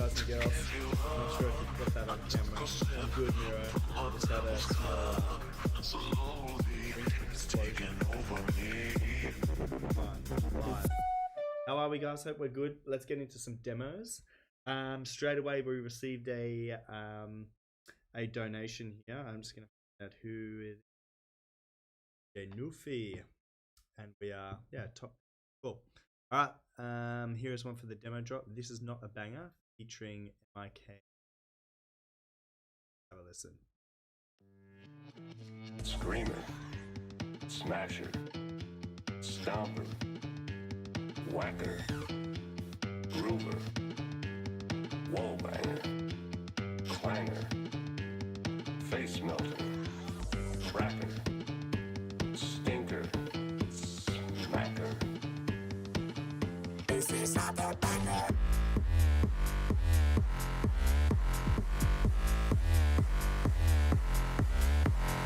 guys and girls. I'm not sure if you put that on camera. I'm good, Miro. I just had a small explosion. Live. How are we, guys? Hope we're good. Let's get into some demos. Straight away, we received a donation here. I'm just gonna find out who is Nufi, and we are top. Cool. All right. Here is one for the demo drop. This is not a banger, featuring MIK. Have a listen. Screamer, smasher, stomper, whacker, groover, wall banger, clanger, face melter, cracker, stinker, smacker. This is not a banger.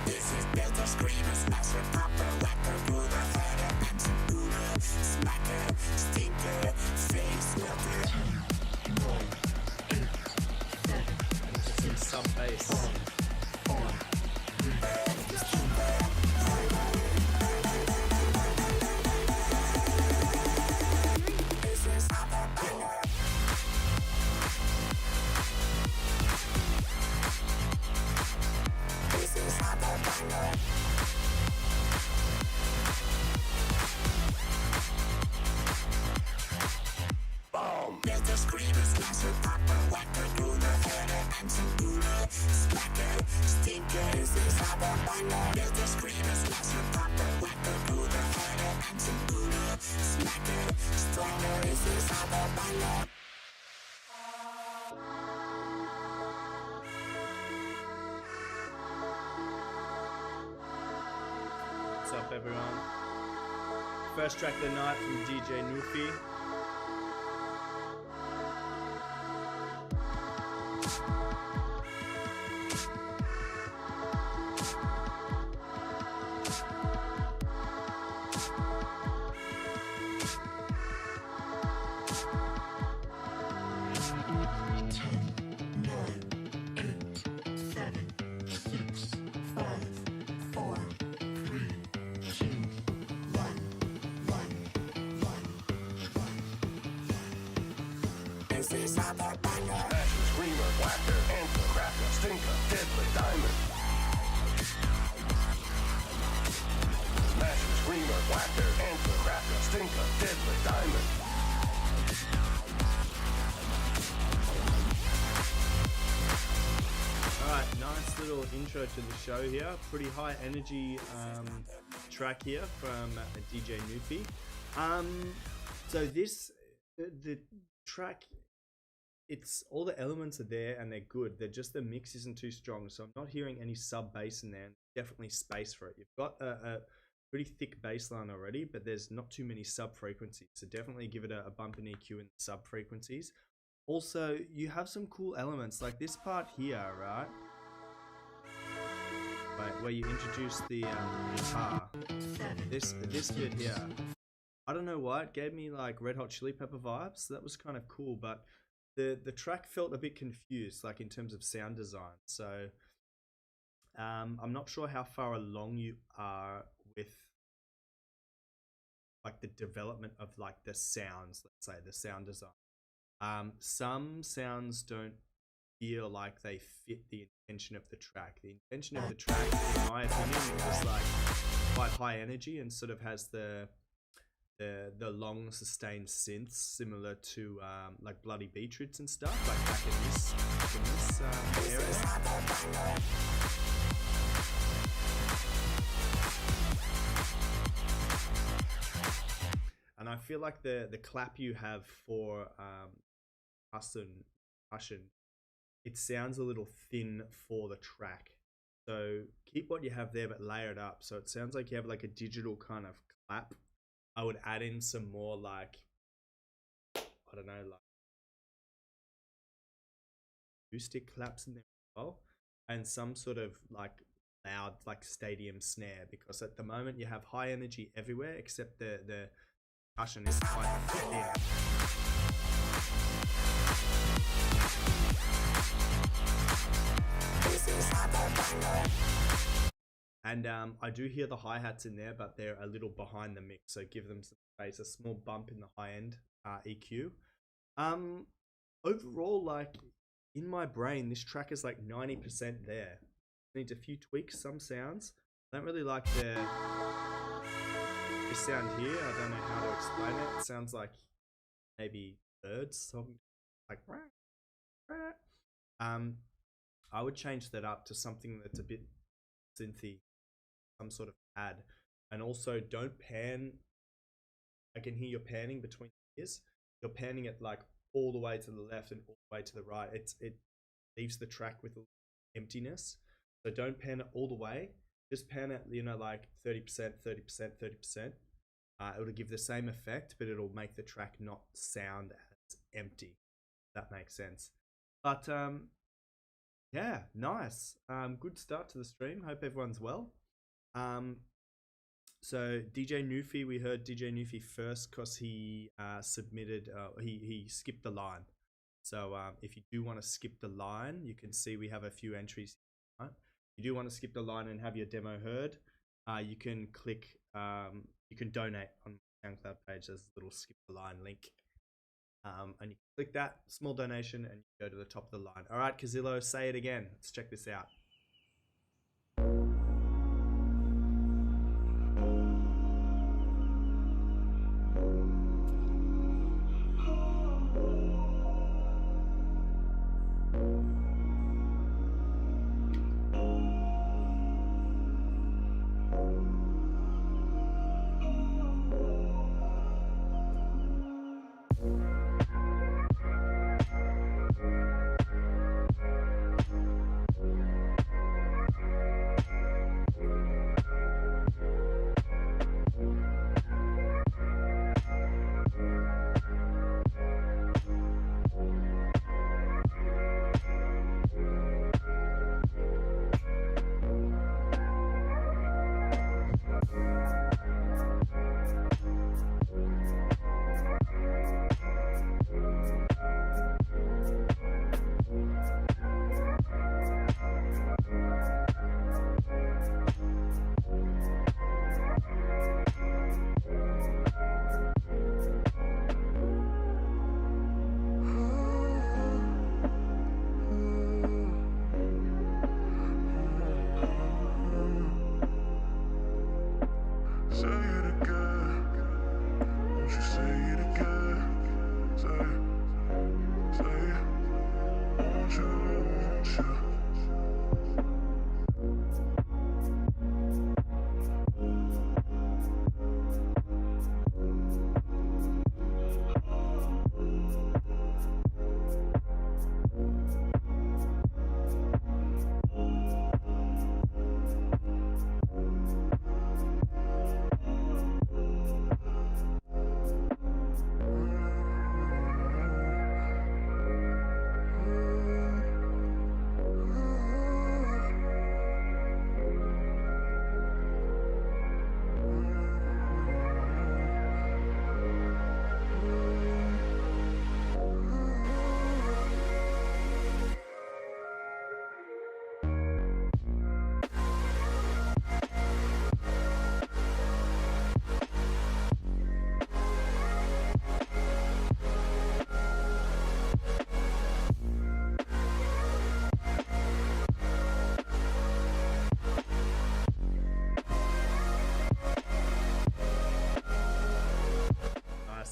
This is builder, screamer, smasher, popper, whacker, groover, header, pencil, booter, smacker, stinker, face melter. Some sub bass. What's up, everyone? First track of the night from DJ Nufi. Screamer, whacker, antler, cracker, stinker, deadly diamond. Smasher, screamer, whacker, antler, cracker, stinker, deadly diamond. Alright, nice little intro to the show here. Pretty high energy track here from DJ Nufi. So this, the track, it's all the elements are there and they're good. They're just the mix isn't too strong, so I'm not hearing any sub bass in there. Definitely space for it. You've got a pretty thick bass line already, but there's not too many sub frequencies, so definitely give it a bump in EQ in the sub frequencies. Also, you have some cool elements like this part here, right? Right, where you introduce the guitar. This bit here. I don't know why, it gave me like Red Hot Chili Pepper vibes. So that was kind of cool, but the track felt a bit confused, like in terms of sound design. So I'm not sure how far along you are with like the development of like the sounds, let's say the sound design. Some sounds don't feel like they fit the intention of the track. The intention of the track, in my opinion, is like quite high energy and sort of has the long sustained synths similar to like Bloody Beetroots and stuff, like back in this area. And I feel like the clap you have for Hushin, it sounds a little thin for the track. So keep what you have there, but layer it up. So it sounds like you have like a digital kind of clap. I would add in some more like, I don't know, like acoustic claps in there as well, and some sort of like loud like stadium snare, because at the moment you have high energy everywhere except the percussion is quite thin. And I do hear the hi-hats in there, but they're a little behind the mix, so give them some space. A small bump in the high-end EQ. Overall, like, in my brain, this track is like 90% there. Needs a few tweaks, some sounds. I don't really like this sound here. I don't know how to explain it. It sounds like maybe birds, something like I would change that up to something that's a bit synthy, some sort of pad. And also don't pan. I can hear you're panning between ears. You're panning it like all the way to the left and all the way to the right. It leaves the track with emptiness. So don't pan it all the way. Just pan it, like 30%, 30%, 30%. It'll give the same effect, but it'll make the track not sound as empty. That makes sense. But yeah, nice. Good start to the stream. Hope everyone's well. So DJ Newfie, we heard DJ Newfie first because he submitted. He skipped the line. So if you do want to skip the line, you can see we have a few entries. Right? If you do want to skip the line and have your demo heard, you can click. You can donate on my SoundCloud page. There's a little skip the line link. And you click that small donation and you go to the top of the line. All right, Kazillo, say it again. Let's check this out.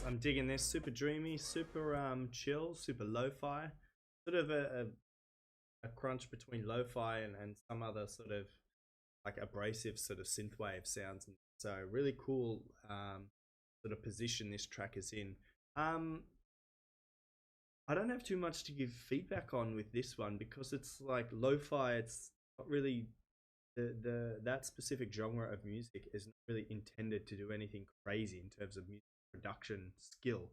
I'm digging this. Super dreamy, super chill, super lo-fi. Sort of a crunch between lo-fi and some other sort of like abrasive sort of synthwave sounds. So really cool sort of position this track is in. I don't have too much to give feedback on with this one because it's like lo-fi. It's not really that specific genre of music is not really intended to do anything crazy in terms of music production skill.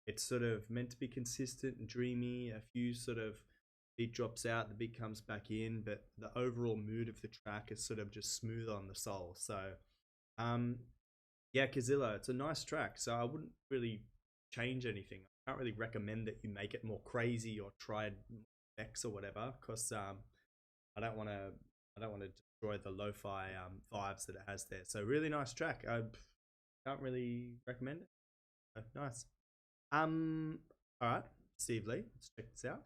It's sort of meant to be consistent and dreamy. A few sort of beat drops out, the beat comes back in, but the overall mood of the track is sort of just smooth on the soul. So yeah, Kazilla, it's a nice track, so I wouldn't really change anything. I can't really recommend that you make it more crazy or try effects or whatever, because I don't want to I don't want to destroy the lo-fi vibes that it has there. So really nice track. I can't really recommend it. So, nice. All right, Steve Lee, let's check this out.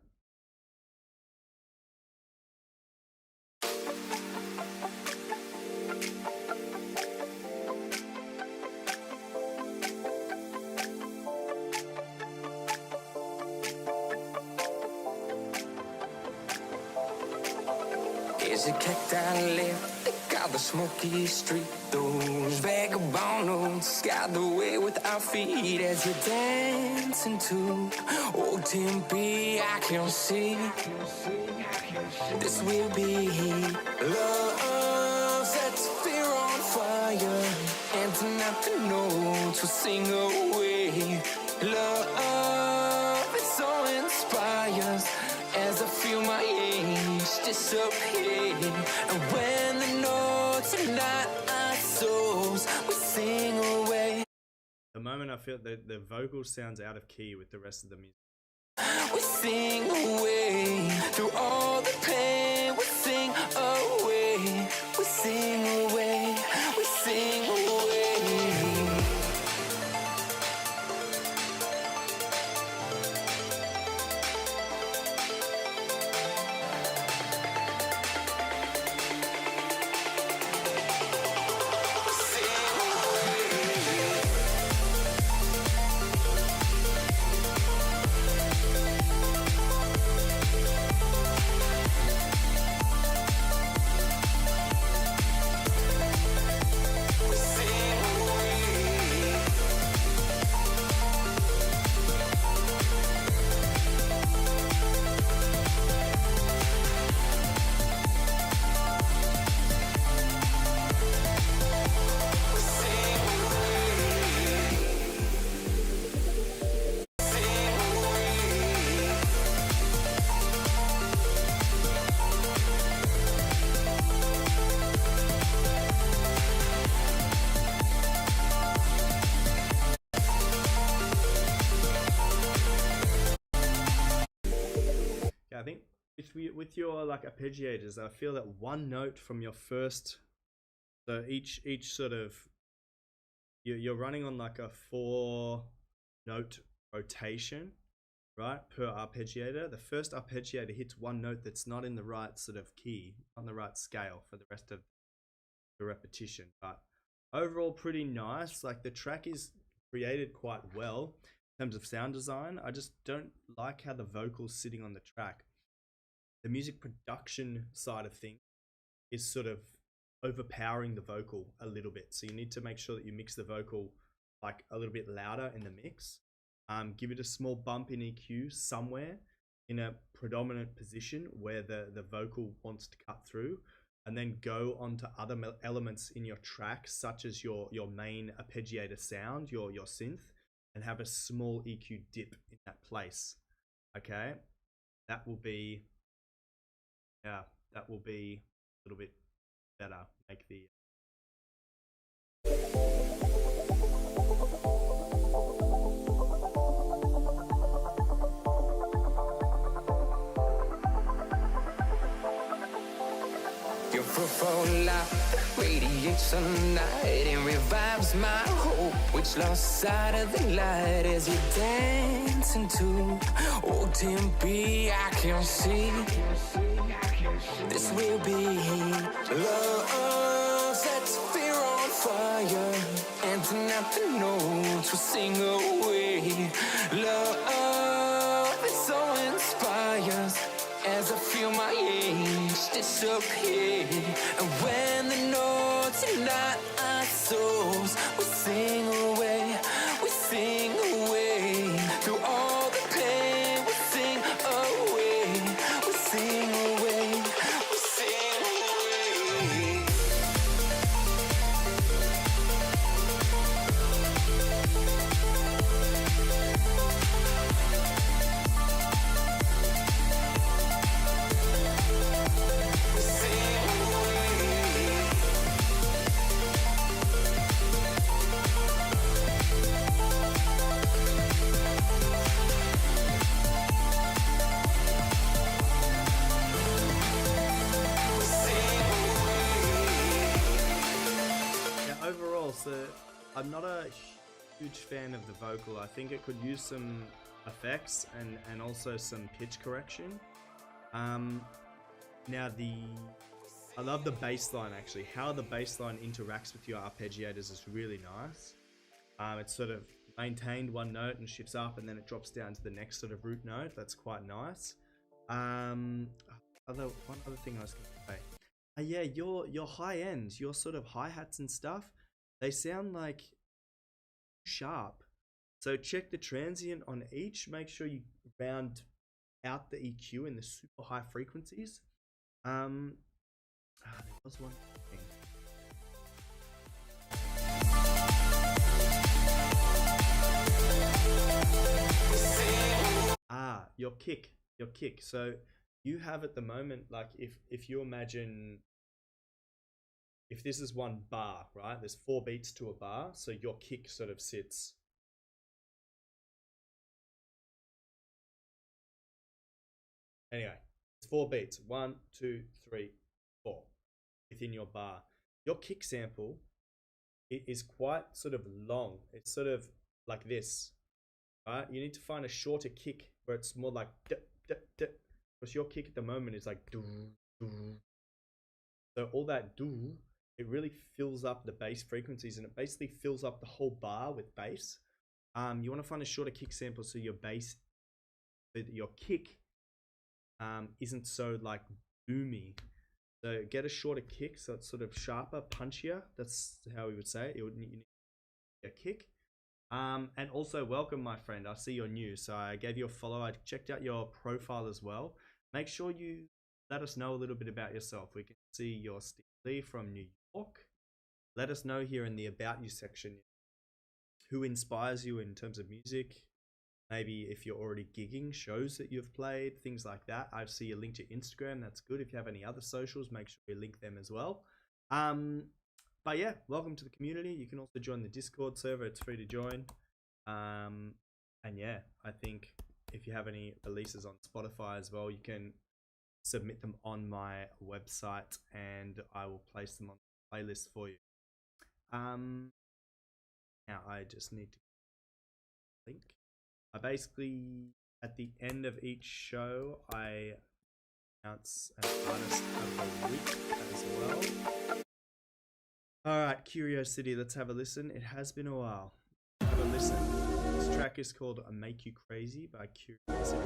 Is it kicked down left? They got the smoky street. Those vagabond notes got the way with our feet as you're dancing to old Tempe. I can see this will be love sets fear on fire, and tonight the notes will sing away. Love, it so inspires as I feel my age disappear. And when the notes ignite our souls, we sing away. The moment I feel that the vocal sounds out of key with the rest of the music. We sing away through all the pain. We sing away. We sing away. We sing away. I think with your like arpeggiators, I feel that one note from your first, so each sort of you're running on like a 4-note rotation, right, per arpeggiator. The first arpeggiator hits one note that's not in the right sort of key, on the right scale for the rest of the repetition. But overall, pretty nice. Like the track is created quite well in terms of sound design. I just don't like how the vocals sitting on the track. The music production side of things is sort of overpowering the vocal a little bit. So you need to make sure that you mix the vocal like a little bit louder in the mix. Give it a small bump in EQ somewhere in a predominant position where the vocal wants to cut through, and then go on to other elements in your track, such as your main arpeggiator sound, your synth, and have a small EQ dip in that place. Okay, that will be a little bit better. Make the Your profile light radiates the night and revives my hope, which lost sight of the light as you dance into old Tempe. I can see this will be love sets fear on fire, and tonight the notes will sing away. Love, it so inspires as I feel my age disappear. And when the notes ignite our souls, we sing away, we sing away. Through all the pain, we sing away, we sing away, we sing away. I'm not a huge fan of the vocal. I think it could use some effects and also some pitch correction. Now I love the bass line actually. How the bass line interacts with your arpeggiators is really nice. It's sort of maintained one note and shifts up, and then it drops down to the next sort of root note. That's quite nice. One other thing I was going to say. Yeah, your high ends, your sort of hi-hats and stuff, they sound like sharp. So check the transient on each. Make sure you round out the EQ in the super high frequencies. There was one thing. Your kick. So you have at the moment, like if you imagine, if this is one bar, right? There's 4 beats to a bar, so your kick sort of sits. Anyway, it's 4 beats. 1, 2, 3, 4 within your bar. Your kick sample, it is quite sort of long. It's sort of like this, right? You need to find a shorter kick where it's more like because your kick at the moment is like so all that it really fills up the bass frequencies, and it basically fills up the whole bar with bass. You want to find a shorter kick sample so your bass, so that your kick isn't so like boomy. So get a shorter kick so it's sort of sharper, punchier. That's how we would say it. You need a kick. And also welcome, my friend. I see you're new, so I gave you a follow. I checked out your profile as well. Make sure you let us know a little bit about yourself. We can see you're Steve Lee from New York. Let us know here in the About You section who inspires you in terms of music. Maybe if you're already gigging, shows that you've played, things like that. I see a link to Instagram. That's good. If you have any other socials, make sure you link them as well. But yeah, welcome to the community. You can also join the Discord server. It's free to join. And yeah, I think if you have any releases on Spotify as well, you can submit them on my website and I will place them on the playlist for you. Now I just need to link. I basically, at the end of each show, I announce an artist of the week as well. Alright, Curiosity, let's have a listen. It has been a while. Have a listen. This track is called I Make You Crazy by Curiosity.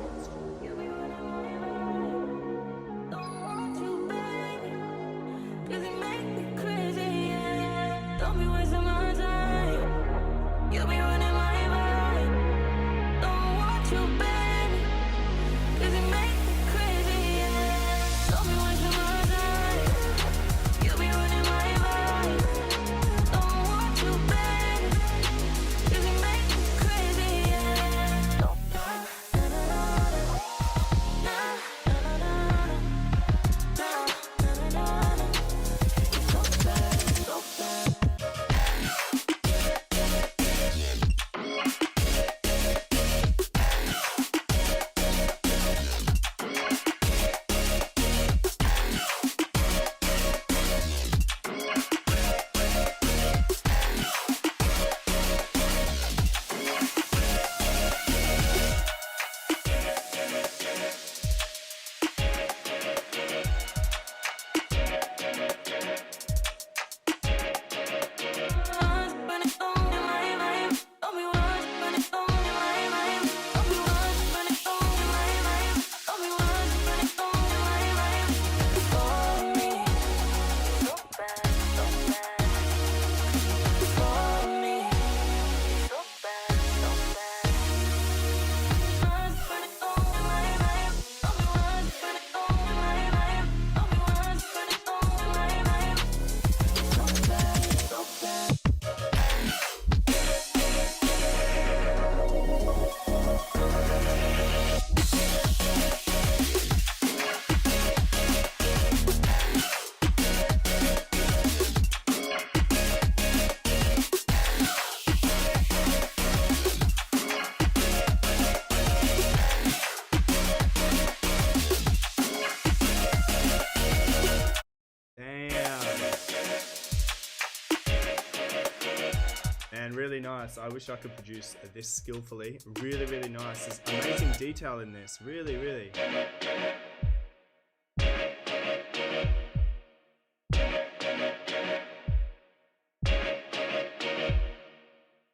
really nice. I wish I could produce this skillfully. Really, really nice. There's amazing detail in this. Really, really.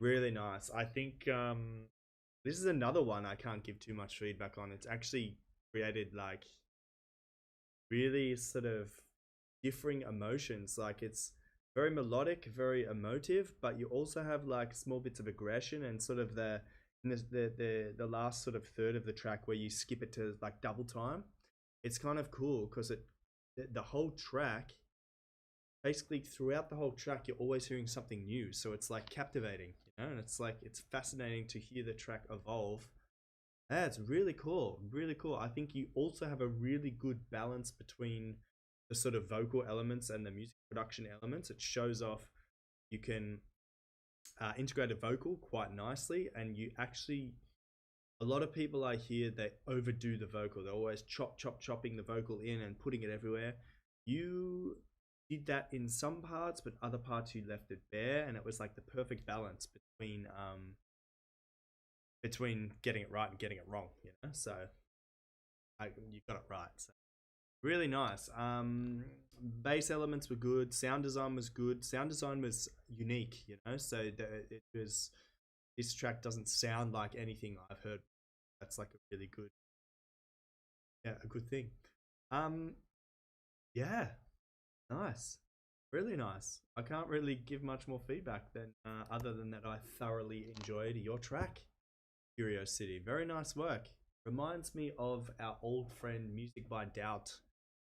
Really nice. I think this is another one I can't give too much feedback on. It's actually created like really sort of differing emotions. Like it's very melodic, very emotive, but you also have like small bits of aggression and sort of the last sort of third of the track where you skip it to like double time. It's kind of cool because the whole track, basically throughout the whole track, you're always hearing something new. So it's like captivating, you know, and it's like it's fascinating to hear the track evolve. Yeah, it's really cool, really cool. I think you also have a really good balance between the sort of vocal elements and the music production elements. It shows off you can integrate a vocal quite nicely, and you actually, a lot of people I hear, they overdo the vocal. They're always chopping the vocal in and putting it everywhere. You did that in some parts, but other parts you left it bare, and it was like the perfect balance between getting it right and getting it wrong, you know. So you got it right. So really nice. Bass elements were good. Sound design was good. Sound design was unique, you know. So it was, this track doesn't sound like anything I've heard. That's like a really good, yeah, a good thing. Yeah, nice, really nice. I can't really give much more feedback than other than that I thoroughly enjoyed your track, Curiosity. Very nice work. Reminds me of our old friend Music by Doubt.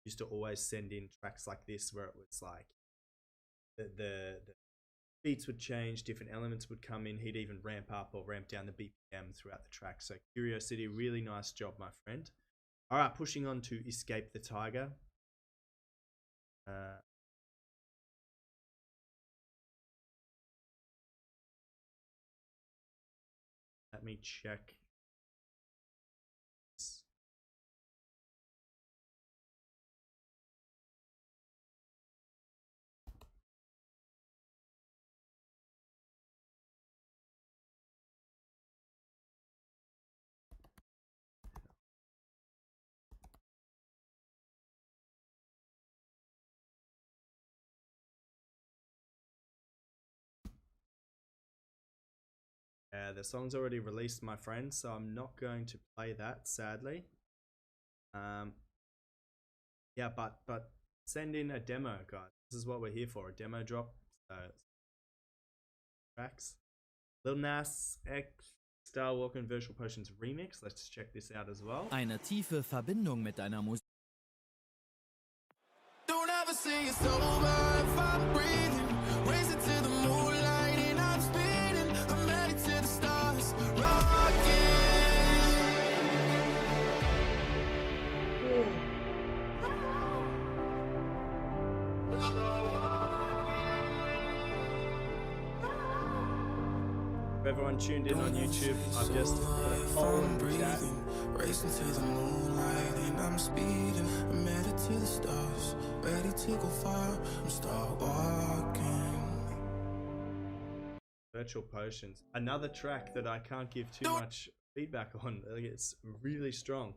Used to always send in tracks like this where it was like the beats would change, different elements would come in. He'd even ramp up or ramp down the BPM throughout the track. So Curiosity, really nice job, my friend. All right, pushing on to Escape the Tiger. Let me check. The song's already released, my friend, so I'm not going to play that, sadly. Yeah, but send in a demo, guys. This is what we're here for, a demo drop. Tracks. Lil Nas X, Star Walker and Virtual Potions remix. Let's check this out as well. Eine tiefe Verbindung mit deiner Musik. Don't ever say it's over if I'm breathing. Raise it to the moonlight and I'm speeding. I'm headed to the stars. Rocking. For everyone tuned in on YouTube, I've just put a poll in the chat. Racing to the moonlight and I'm speeding. I'm headed to the stars, ready to go far. I'm start walking. Virtual Potions, another track that I can't give too much feedback on. It's really strong.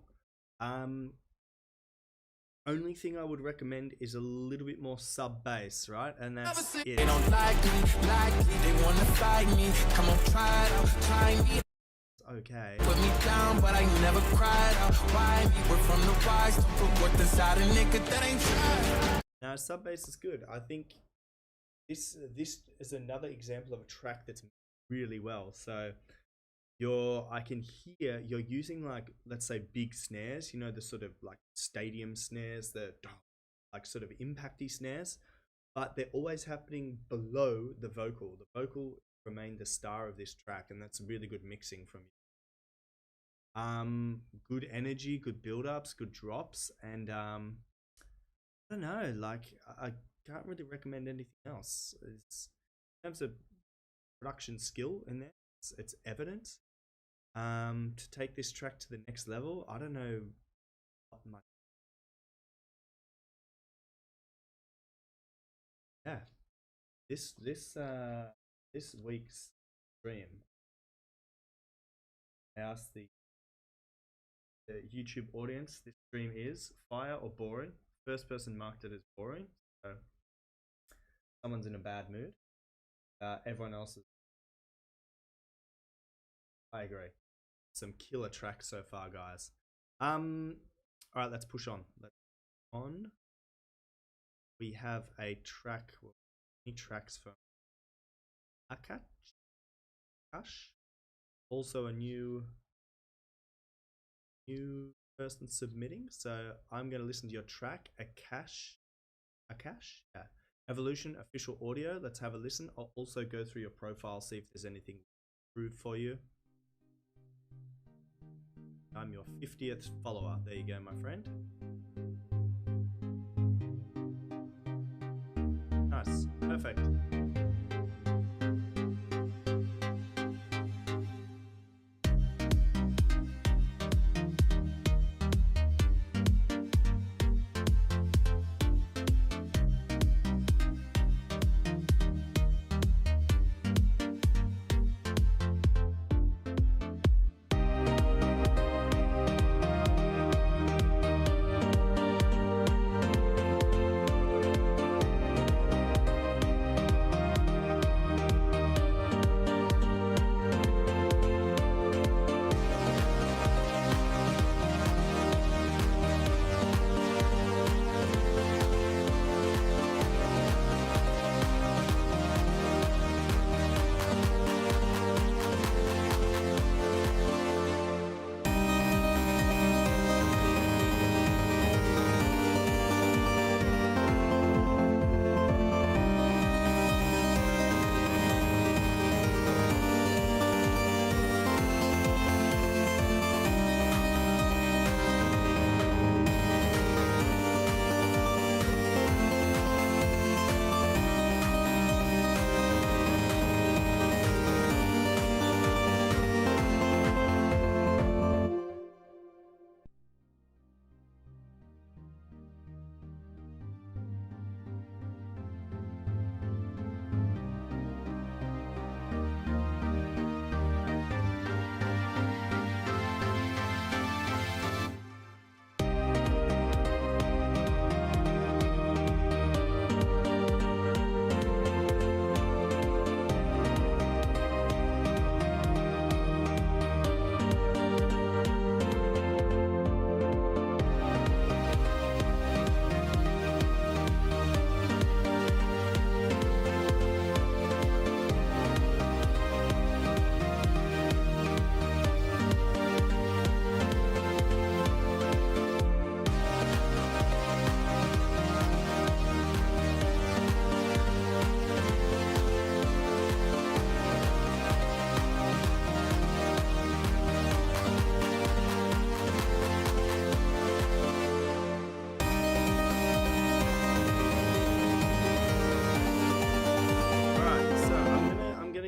Only thing I would recommend is a little bit more sub bass, right? And that's it. They don't like me, they wanna fight me. Come on, try it out, try me. Okay. Put me down, but I never cried out. Why me? We're from the wise, don't put worth inside a nigga that ain't tried. Now, sub bass is good. I think this is another example of a track that's really well. So I can hear you're using, like, let's say big snares, you know, the sort of like stadium snares, the like sort of impacty snares, but they're always happening below the vocal. The vocal remained the star of this track, and that's really good mixing from you. Good energy, good build-ups, good drops, and I don't know, like I can't really recommend anything else. It's, in terms of production skill in there, it's evident. To take this track to the next level, I don't know what much. Yeah, this week's stream. I asked the YouTube audience, this stream is fire or boring. First person marked it as boring, so someone's in a bad mood. Everyone else is. I agree. Some killer tracks so far, guys. All right, let's push on. We have a track. Any tracks from Akash? Also a new person submitting. So I'm going to listen to your track, Akash. Yeah. Evolution official audio. Let's have a listen. I'll also go through your profile, see if there's anything improved for you. I'm your 50th follower. There you go, my friend. Nice. Perfect.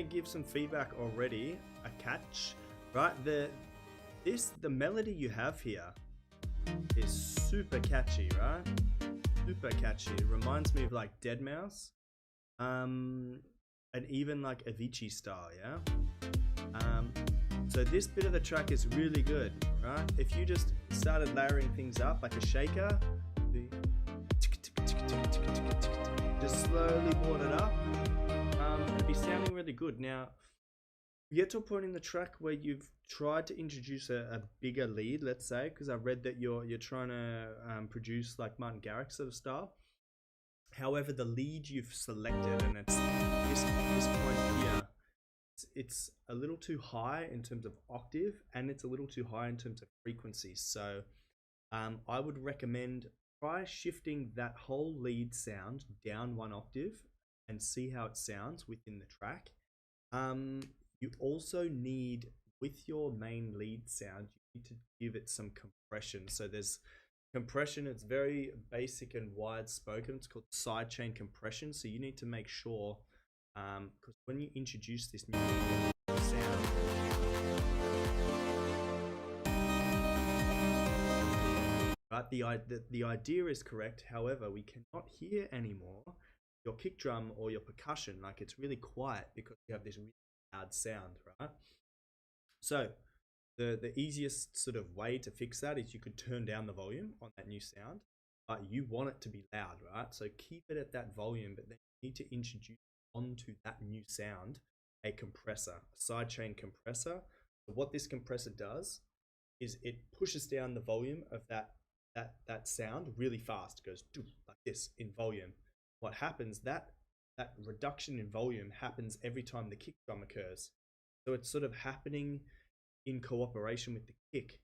Give some feedback already. A catch, right? The melody you have here is super catchy, right? Super catchy. It reminds me of like Deadmau5, and even like Avicii style, yeah. So this bit of the track is really good, right? If you just started layering things up like a shaker, just slowly brought it up. It'd be sounding really good. Now, you get to a point in the track where you've tried to introduce a bigger lead, let's say, because I read that you're trying to produce like Martin Garrix sort of style. However, the lead you've selected, and it's this point here, it's a little too high in terms of octave, and it's a little too high in terms of frequency. So I would recommend try shifting that whole lead sound down one octave and see how it sounds within the track. You also need, with your main lead sound, you need to give it some compression. So there's compression, it's very basic and wide spoken. It's called sidechain compression. So you need to make sure, because when you introduce this new sound, right, the idea is correct. However, we cannot hear anymore your kick drum or your percussion. Like, it's really quiet because you have this loud sound, right? So the easiest sort of way to fix that is you could turn down the volume on that new sound, but you want it to be loud, right? So keep it at that volume, but then you need to introduce onto that new sound a compressor, a sidechain compressor. So what this compressor does is it pushes down the volume of that sound really fast. It goes like this in volume. What happens, that reduction in volume happens every time the kick drum occurs. So it's sort of happening in cooperation with the kick,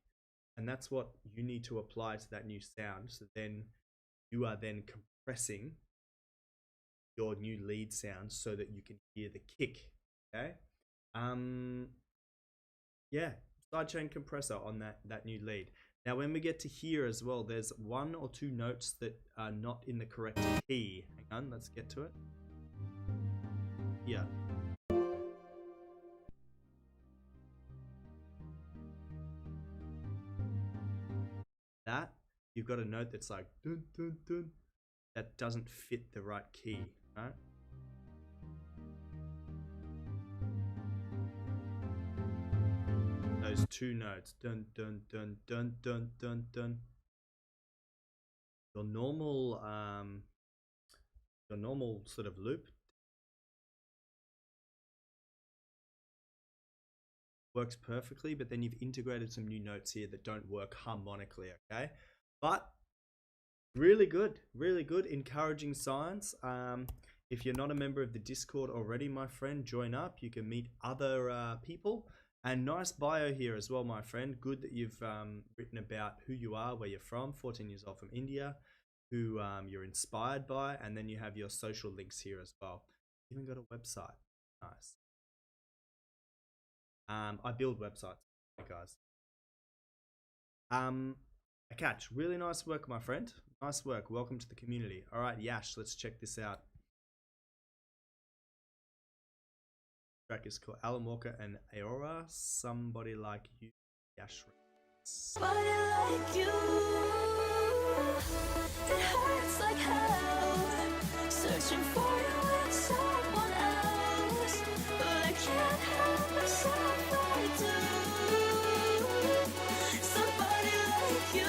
and that's what you need to apply to that new sound. So then you are then compressing your new lead sound so that you can hear the kick. Okay. Yeah, sidechain compressor on that new lead. Now when we get to here as well, there's 1 or 2 notes that are not in the correct key. Hang on, let's get to it. Yeah. That, you've got a note that's like dun dun dun, that doesn't fit the right key, right? Those 2 notes, dun dun dun dun dun dun dun. Your normal sort of loop works perfectly, but then you've integrated some new notes here that don't work harmonically, okay? But really good, encouraging signs. If you're not a member of the Discord already, my friend, join up. You can meet other people. And nice bio here as well, my friend. Good that you've written about who you are, where you're from, 14 years old from India, who you're inspired by, and then you have your social links here as well. Even got a website. Nice. I build websites, guys. A catch. Really nice work, my friend. Nice work. Welcome to the community. All right, Yash, let's check this out. Track is called Alan Walker and Aora. Somebody Like You, Yash. Somebody like you, it hurts like hell. Searching for you in someone else, but I can't help myself. I do. Somebody like you.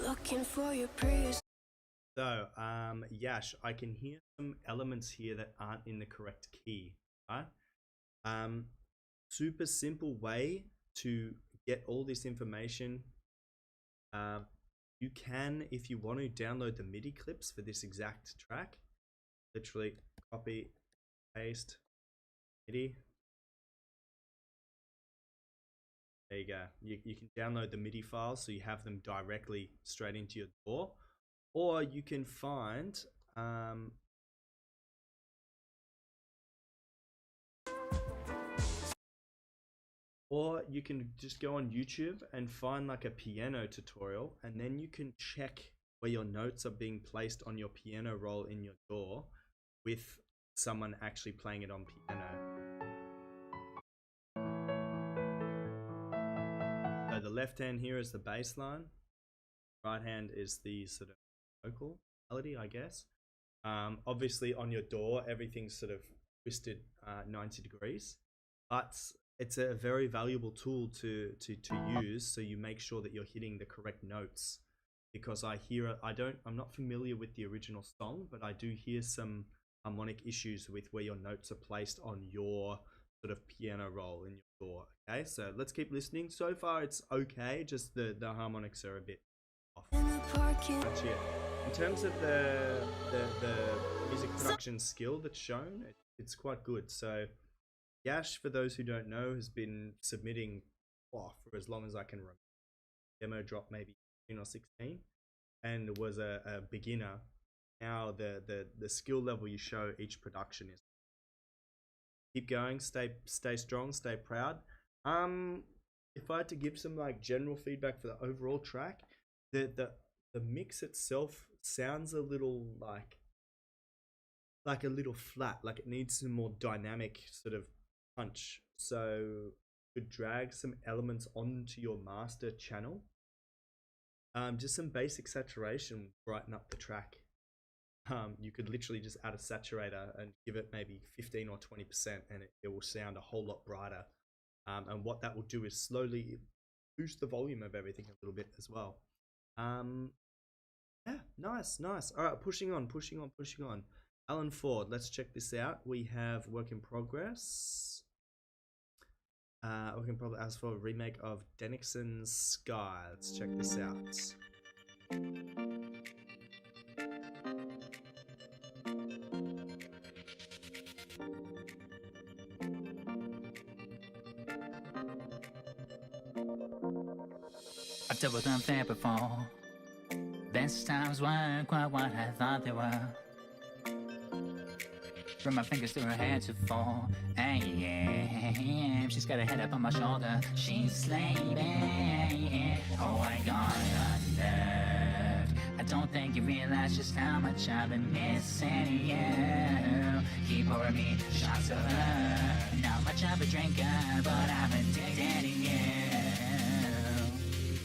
Looking for your praise. So, Yash, I can hear some elements here that aren't in the correct key, right? Super simple way to get all this information. You can, if you want to, download the MIDI clips for this exact track. Literally copy, paste, MIDI. There you go. You can download the MIDI files so you have them directly straight into your DAW. Or you can find or you can just go on YouTube and find like a piano tutorial, and then you can check where your notes are being placed on your piano roll in your DAW with someone actually playing it on piano. So the left hand here is the bass line, right hand is the sort of vocal melody, I guess. Obviously on your DAW everything's sort of twisted 90 degrees, but it's a very valuable tool to use, so you make sure that you're hitting the correct notes. Because I'm not familiar with the original song, but I do hear some harmonic issues with where your notes are placed on your sort of piano roll in your DAW. Okay, so let's keep listening. So far it's okay, just the harmonics are a bit off. Actually, in terms of the music production skill that's shown, it's quite good. So Yash, for those who don't know, has been submitting for as long as I can remember. Demo drop maybe 15 or 16, and was a beginner. Now the skill level you show each production is keep going, stay strong, stay proud. If I had to give some like general feedback for the overall track, the mix itself sounds a little like a little flat, like it needs some more dynamic sort of punch. So could drag some elements onto your master channel. Just some basic saturation will brighten up the track. You could literally just add a saturator and give it maybe 15 or 20%, and it will sound a whole lot brighter. And what that will do is slowly boost the volume of everything a little bit as well. Yeah, nice. All right, pushing on. Alan Ford, let's check this out. We have Work in Progress. We can probably ask for a remake of Dennixon's Sky. Let's check this out. I've dealt with unfair before. Best times weren't quite what I thought they were. Run my fingers through her hair to fall. Hey, yeah, she's got her head up on my shoulder. She's slaving. Oh, I got unnerved. I don't think you realize just how much I've been missing you. Keep pouring me shots of her. Not much of a drinker, but I'm addicted to you.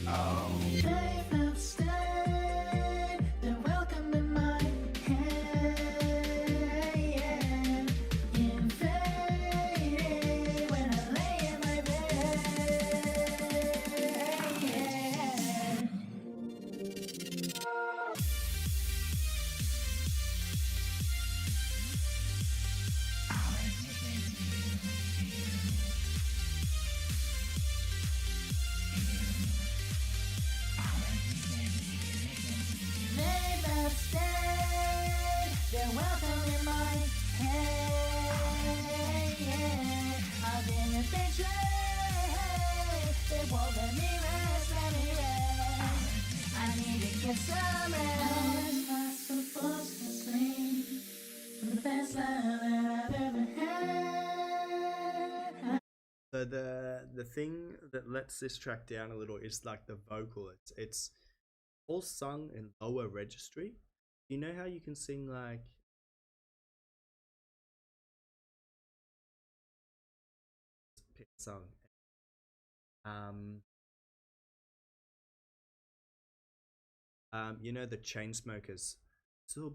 Oh, they've not stayed. They're welcome in my head. Invaded when I lay in my bed. They've not stayed. They're welcome in my head. I've been betrayed. They won't let me rest. I need to get some rest. I'm not supposed to sleep. The best love that I've ever had. So the thing that lets this track down a little is like the vocal. It's all sung in lower registry. You know how you can sing like pick a song. You know the Chainsmokers. So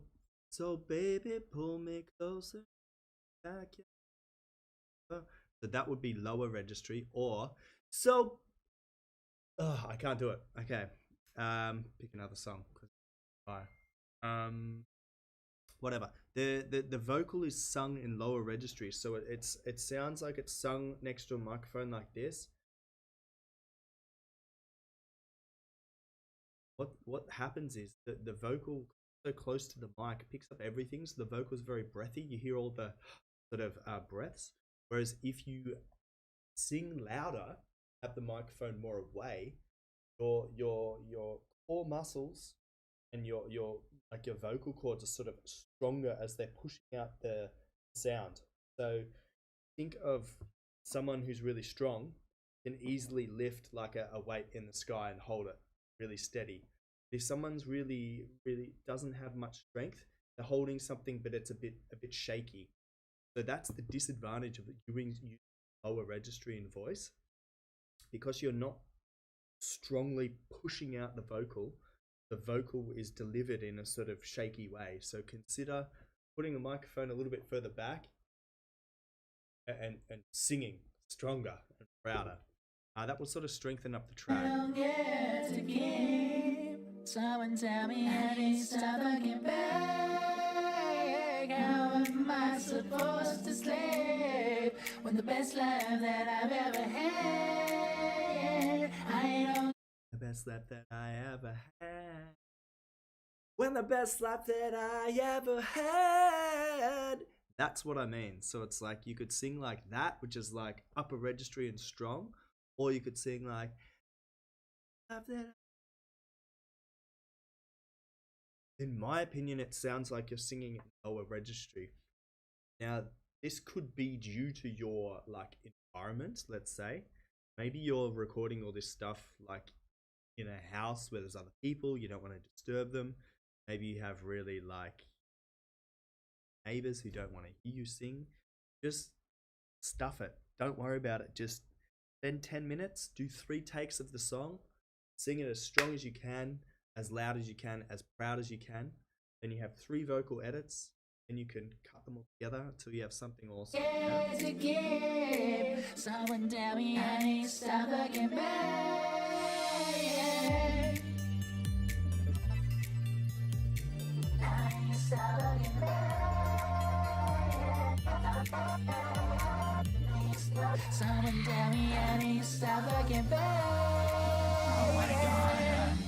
baby, pull me closer back. So that would be lower registry, or so. Oh, I can't do it. Okay. Pick another song. Bye. Whatever. The vocal is sung in lower registry, so it sounds like it's sung next to a microphone like this. What happens is that the vocal so close to the mic picks up everything, so the vocal is very breathy. You hear all the sort of breaths. Whereas if you sing louder, have the microphone more away, your core muscles and your vocal cords are sort of stronger as they're pushing out the sound. So think of someone who's really strong can easily lift like a weight in the sky and hold it really steady. If someone's really doesn't have much strength, they're holding something but it's a bit shaky. So that's the disadvantage of using lower registry in voice, because you're not strongly pushing out the vocal is delivered in a sort of shaky way. So consider putting a microphone a little bit further back and singing stronger and prouder. That will sort of strengthen up the track. Someone tell me I need to stop looking back. How am I supposed to slave when the best love that I've ever had? I don't. The best lap that I ever had. When the best lap that I ever had. That's what I mean. So it's like you could sing like that, which is like upper registry and strong, or you could sing like lap that. In my opinion, it sounds like you're singing in lower registry. Now, this could be due to your like environment. Let's say maybe you're recording all this stuff like in a house where there's other people, you don't want to disturb them. Maybe you have really like neighbors who don't want to hear you sing. Just stuff it. Don't worry about it. Just spend 10 minutes, do 3 takes of the song, sing it as strong as you can, as loud as you can, as proud as you can. Then you have 3 vocal edits, and you can cut them all together until you have something awesome. Someone tell me I need to stop looking back. I need to stop looking back. Someone tell me I need to stop looking back. Oh my God,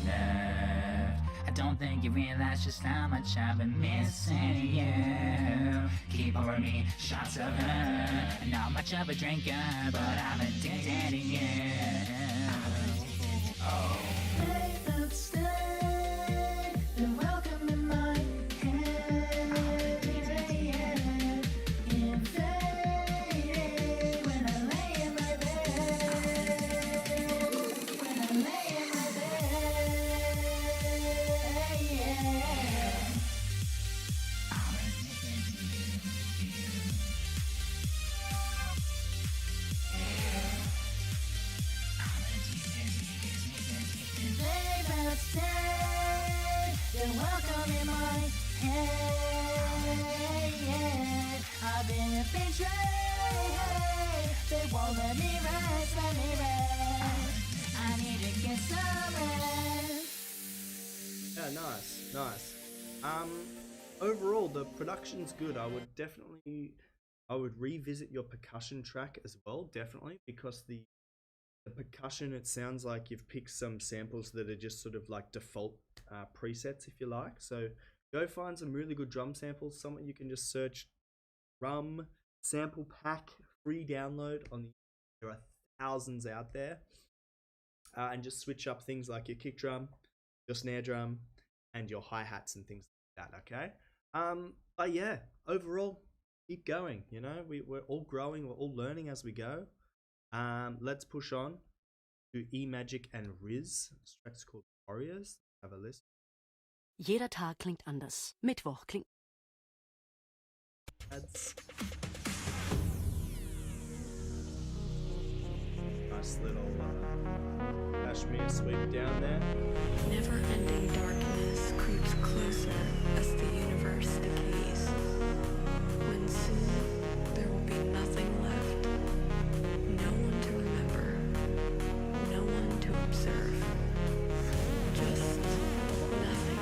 unnerved. I don't think you realize just how much I've been missing you. Keep over me, shots of her. Not much of a drinker, but I'm addicted to you. Oh. Welcome in my head. I've been betrayed. They won't let me rest, let me rest. I need to get some rest. Yeah, nice. Overall, the production's good. I would revisit your percussion track as well, definitely, because the percussion, it sounds like you've picked some samples that are just sort of like default presets, if you like. So go find some really good drum samples. Someone you can just search drum sample pack, free download on the. There are thousands out there, and just switch up things like your kick drum, your snare drum, and your hi hats and things like that. Okay. But yeah, overall, keep going. You know, we're all growing, we're all learning as we go. Let's push on to E Magic and Riz. This track's called Warriors. Have a listen. Jeder Tag klingt anders. Mittwoch klingt. That's nice little Kashmir sweep down there. Never-ending darkness creeps closer as the universe decays. When soon there will be nothing left. No one to remember. No one to observe. Just nothing.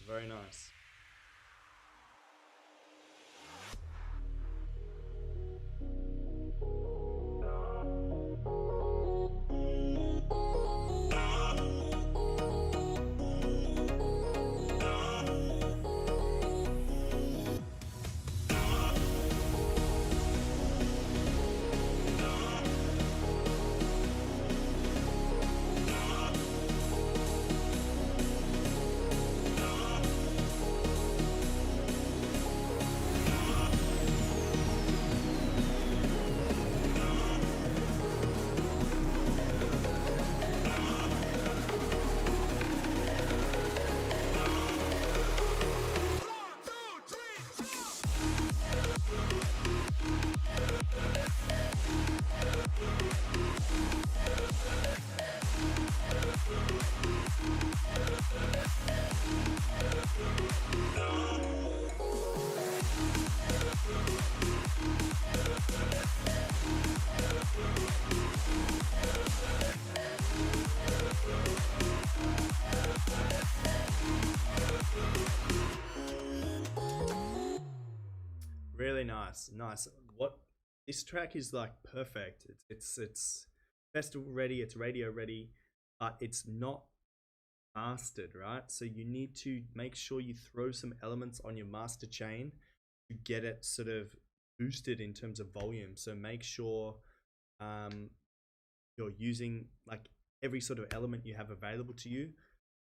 Very nice. nice, nice. What this track is like perfect. It's festival ready, it's radio ready, but it's not mastered, right? So you need to make sure you throw some elements on your master chain to get it sort of boosted in terms of volume. So make sure you're using like every sort of element you have available to you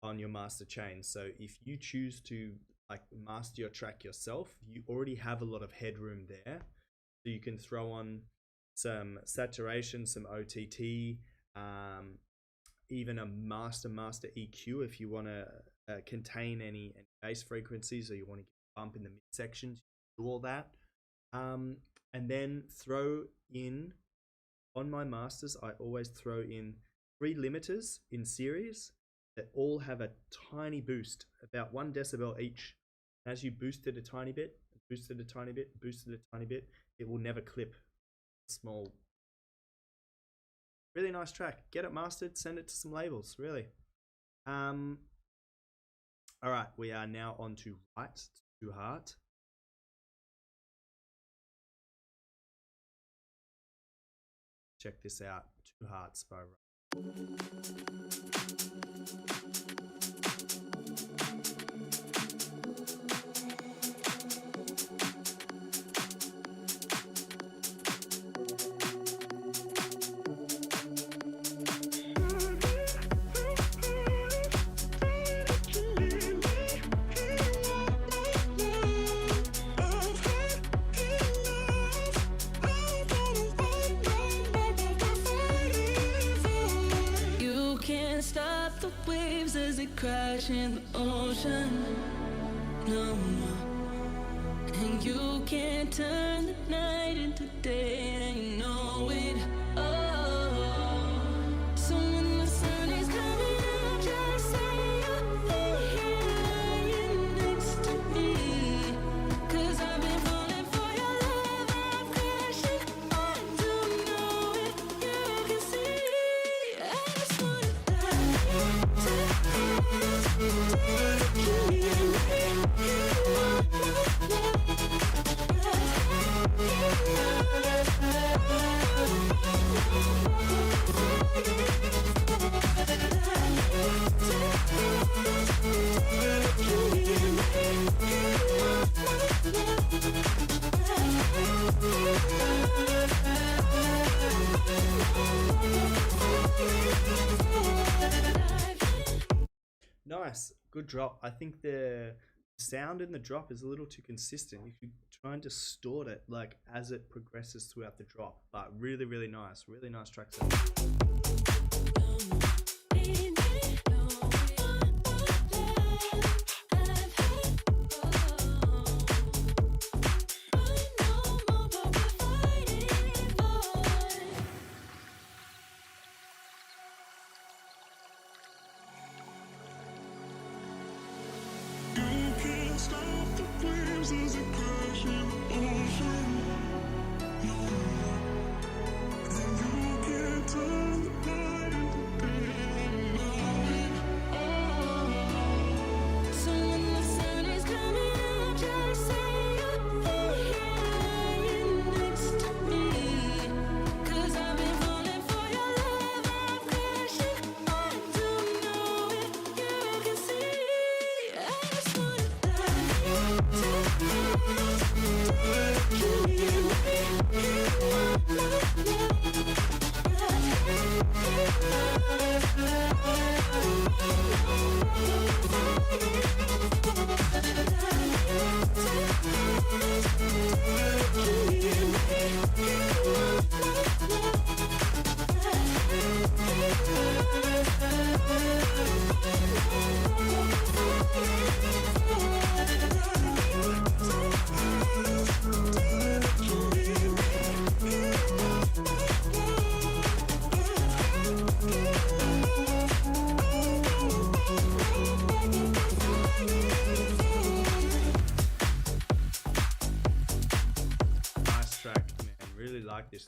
on your master chain. So if you choose to like master your track yourself, you already have a lot of headroom there. So you can throw on some saturation, some OTT, even a master EQ if you want to contain any bass frequencies, or you want to get a bump in the midsections. Do all that, and then throw in on my masters. I always throw in 3 limiters in series that all have a tiny boost, about 1 decibel each. As you boost it a tiny bit, boosted a tiny bit, boosted a tiny bit, it will never clip. Small. Really nice track. Get it mastered, send it to some labels, really. Alright, we are now on to Right to Heart. Check this out. Two Hearts by crash in the ocean, no, and you can't turn the night into day, and you know it. Oh, so when the sun is coming up, just say you're lying next to me, 'cause I've been falling for your love, I'm crashing, I don't know if you can see. I just wanna Nice, good drop. I think the sound in the drop is a little too consistent. You could try and distort it like as it progresses throughout the drop, but really, really nice track sound.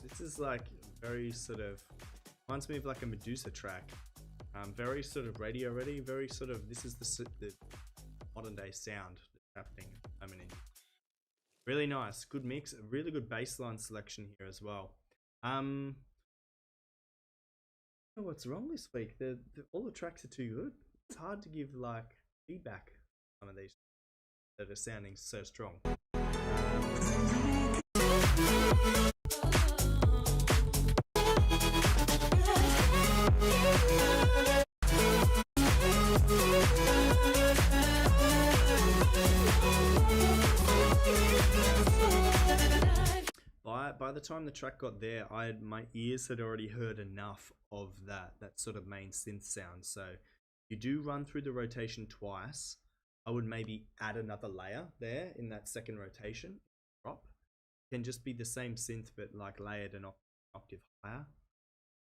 This is like very sort of reminds me of like a Medusa track. Very sort of radio ready, very sort of this is the modern day sound that's happening. I mean, Really nice, good mix, really good bass line selection here as well. I don't know what's wrong this week. All the tracks are too good. It's hard to give like feedback on some of these that are sounding so strong. By the time the track got there, my ears had already heard enough of that sort of main synth sound. So you do run through the rotation twice. I would maybe add another layer there in that second rotation. Drop can just be the same synth but like layered an octave higher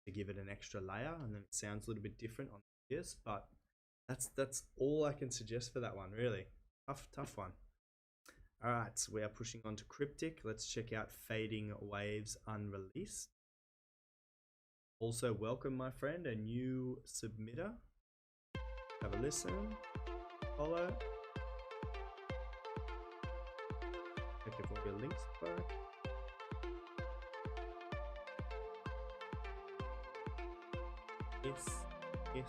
to give it an extra layer, and then it sounds a little bit different on the ears. But that's all I can suggest for that one. Really tough one. Alright, we are pushing on to Cryptic. Let's check out Fading Waves Unreleased. Also, welcome, my friend, a new submitter. Have a listen, follow. Check if all your links work. Yes.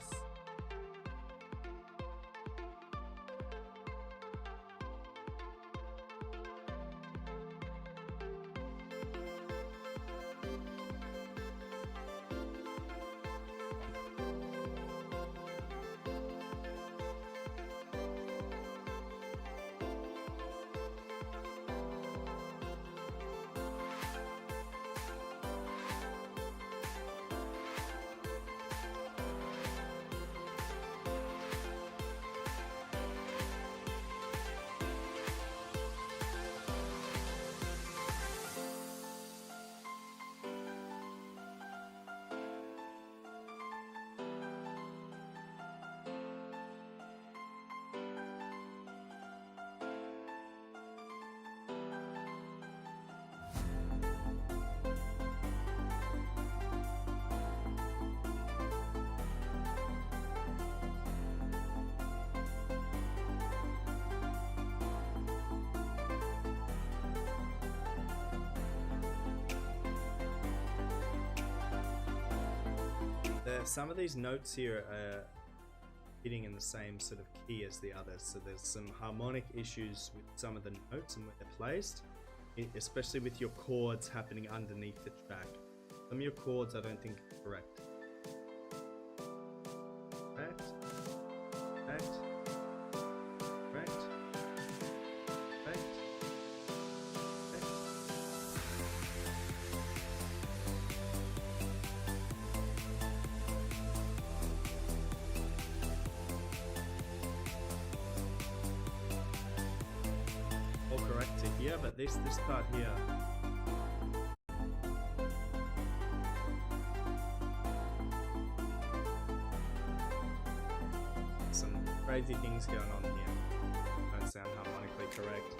Some of these notes here are hitting in the same sort of key as the others, so there's some harmonic issues with some of the notes and where they're placed, especially with your chords happening underneath the track. Some of your chords I don't think are correct. Correct. Correct to here, but this part here, some crazy things going on here. Don't sound harmonically correct.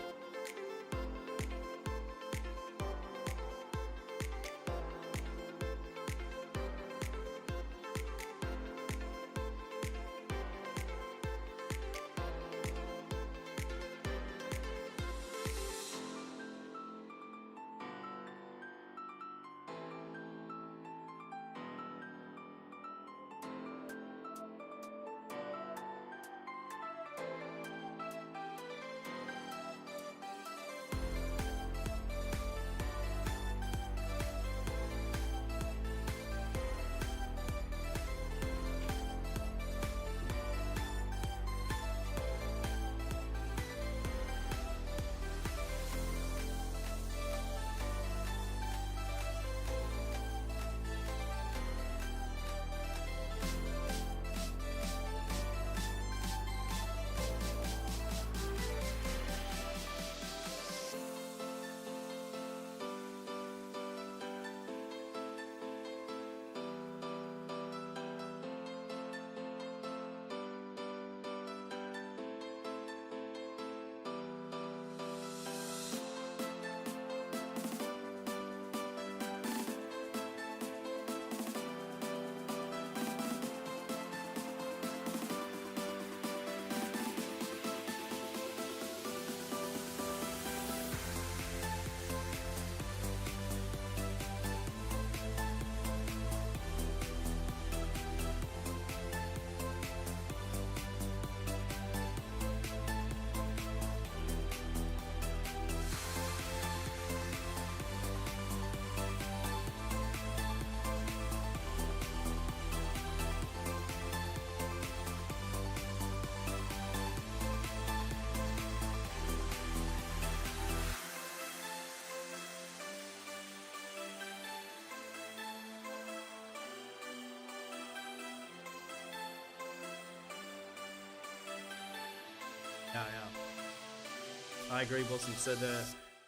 I agree, Wilson. So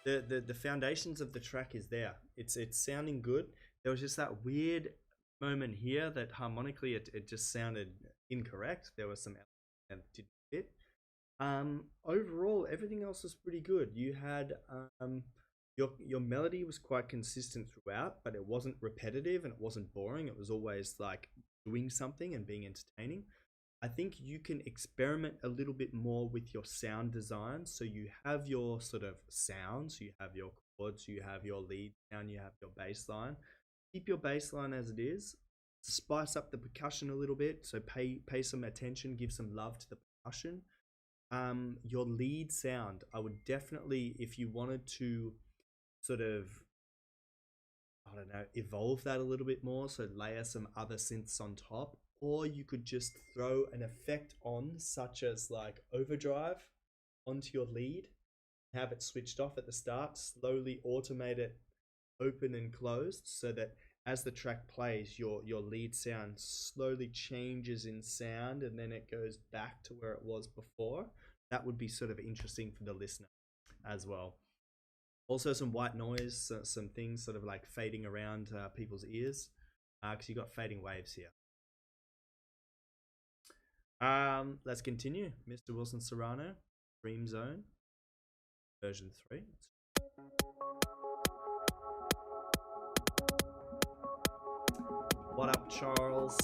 the foundations of the track is there. It's sounding good. There was just that weird moment here that harmonically it just sounded incorrect. There was some that didn't fit. Overall, everything else was pretty good. You had your melody was quite consistent throughout, but it wasn't repetitive and it wasn't boring. It was always like doing something and being entertaining. I think you can experiment a little bit more with your sound design. So you have your sort of sounds, you have your chords, you have your lead sound, you have your bass line. Keep your bass line as it is. Spice up the percussion a little bit. So pay some attention, give some love to the percussion. Your lead sound, I would definitely, if you wanted to sort of, I don't know, evolve that a little bit more, so layer some other synths on top, or you could just throw an effect on, such as like overdrive onto your lead, have it switched off at the start, slowly automate it open and closed, so that as the track plays, your lead sound slowly changes in sound and then it goes back to where it was before. That would be sort of interesting for the listener as well. Also some white noise, some things sort of like fading around people's ears, because you got fading waves here. Let's continue. Mr. Wilson Serrano, Dream Zone, version 3. What up, Charles?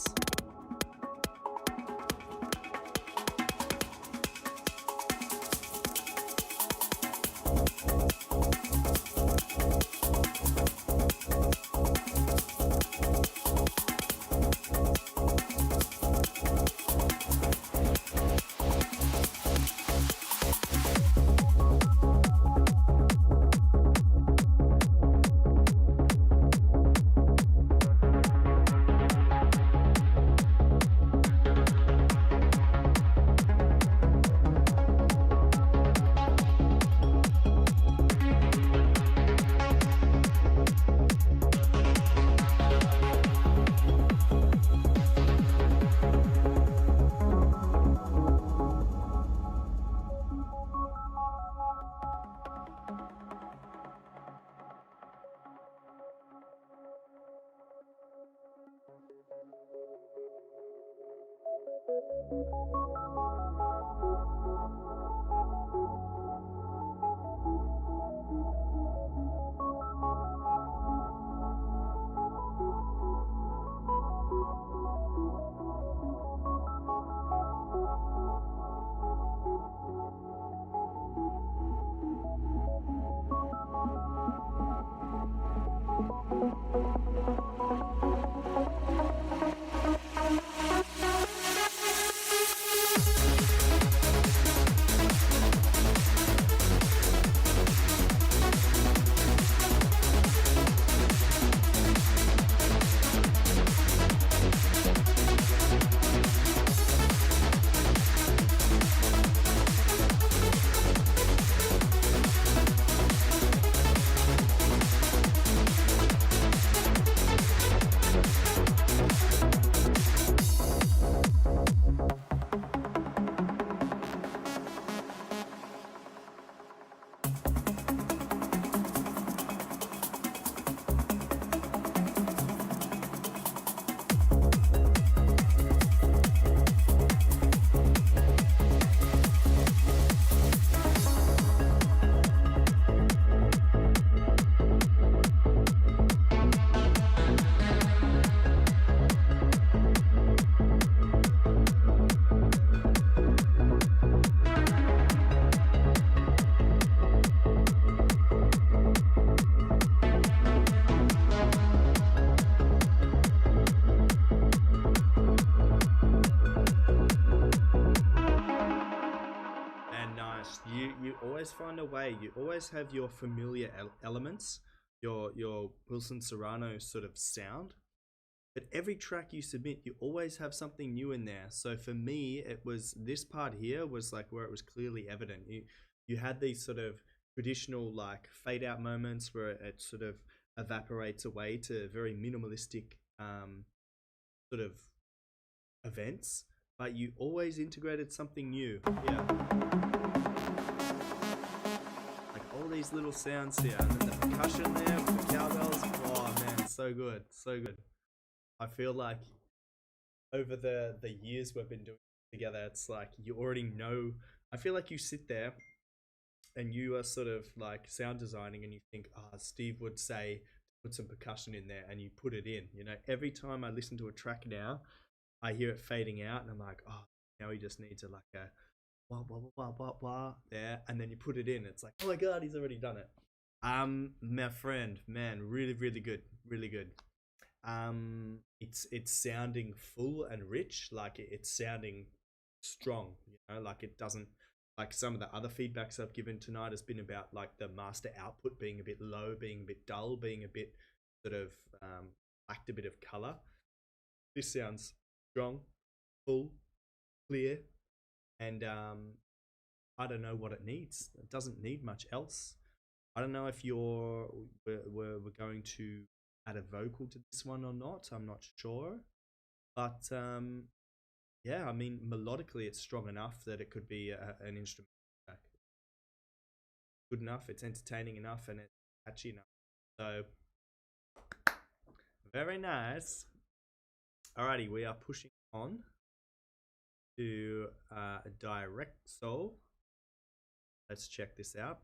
You always find a way. You always have your familiar elements, your Wilson Serrano sort of sound. But every track you submit, you always have something new in there. So for me, it was this part here was like where it was clearly evident. You had these sort of traditional like fade out moments where it sort of evaporates away to very minimalistic sort of events, but you always integrated something new. Yeah. these little sounds here, and then the percussion there with the cowbells. Oh man, so good, so good. I feel like over the years we've been doing it together, it's like you already know. I feel like you sit there and you are sort of like sound designing, and you think, Steve would say put some percussion in there, and you put it in. You know, every time I listen to a track now, I hear it fading out, and I'm like, oh, now he just needs a like a wah wah wah wah wah there, and then you put it in. It's like, oh my god, he's already done it. My friend, man, really, really good, really good. It's sounding full and rich, like it's sounding strong. You know, like it doesn't like some of the other feedbacks I've given tonight has been about like the master output being a bit low, being a bit dull, being a bit sort of lacked a bit of color. This sounds strong, full, clear, and I don't know what it needs. It doesn't need much else. I don't know if we're going to add a vocal to this one or not. I'm not sure, but yeah, I mean, melodically, it's strong enough that it could be an instrument track. Good enough. It's entertaining enough, and it's catchy enough. So very nice. Alrighty, we are pushing on to Direct Soul. Let's check this out.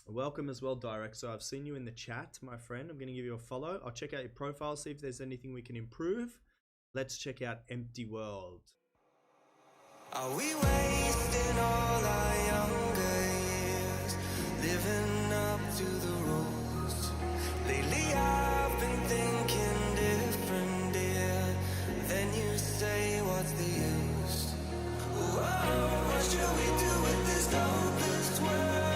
Welcome as well, Direct. So I've seen you in the chat, my friend. I'm going to give you a follow. I'll check out your profile, see if there's anything we can improve. Let's check out Empty World. Are we wasting all our younger years, living up to the rules? Lately I've been thinking different, dear. Then you say, what's the use? Whoa, what should we do with this hopeless world?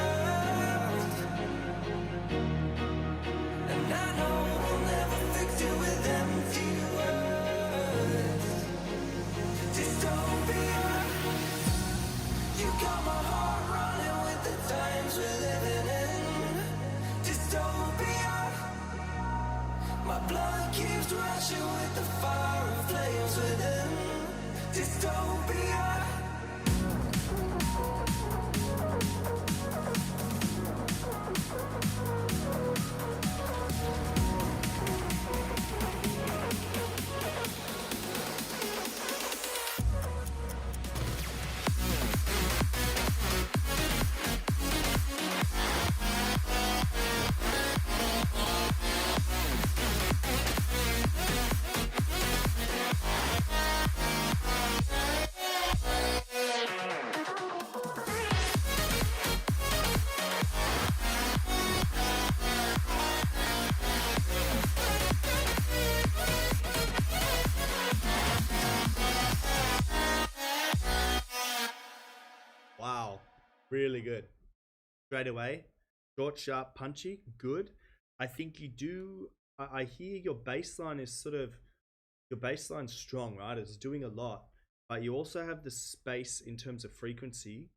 And I know we'll never fix it with empty words. Dystopia. You got my heart running with the times we're living in. Dystopia. My blood keeps rushing with the fire of flames within. Dystopia. Wow, really good. Straight away, short, sharp, punchy, good. I think you do. I hear your baseline is sort of your baseline's strong, right? It's doing a lot, but you also have the space in terms of frequency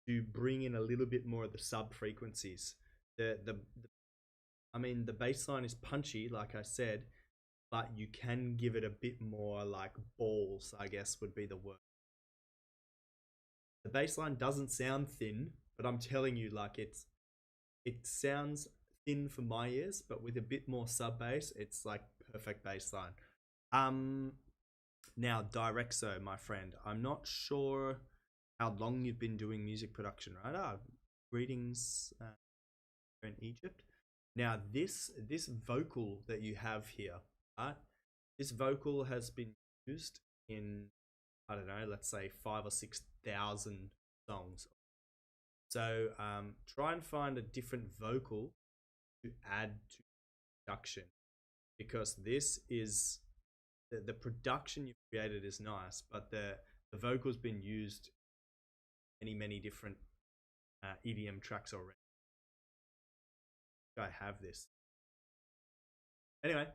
to bring in a little bit more of the sub frequencies. I mean, the baseline is punchy, like I said, but you can give it a bit more like balls, I guess would be the word. The baseline doesn't sound thin, but I'm telling you, like it sounds thin for my ears, but with a bit more sub bass, it's like perfect baseline. Now Direxo, my friend, I'm not sure how long you've been doing music production, right? Greetings in Egypt. Now this vocal that you have here, right? This vocal has been used in, I don't know, let's say 5,000 or 6,000 songs. So try and find a different vocal to add to production, because this is the production you've created is nice, but the vocal's been used in many different EDM tracks already. I have this. Anyway,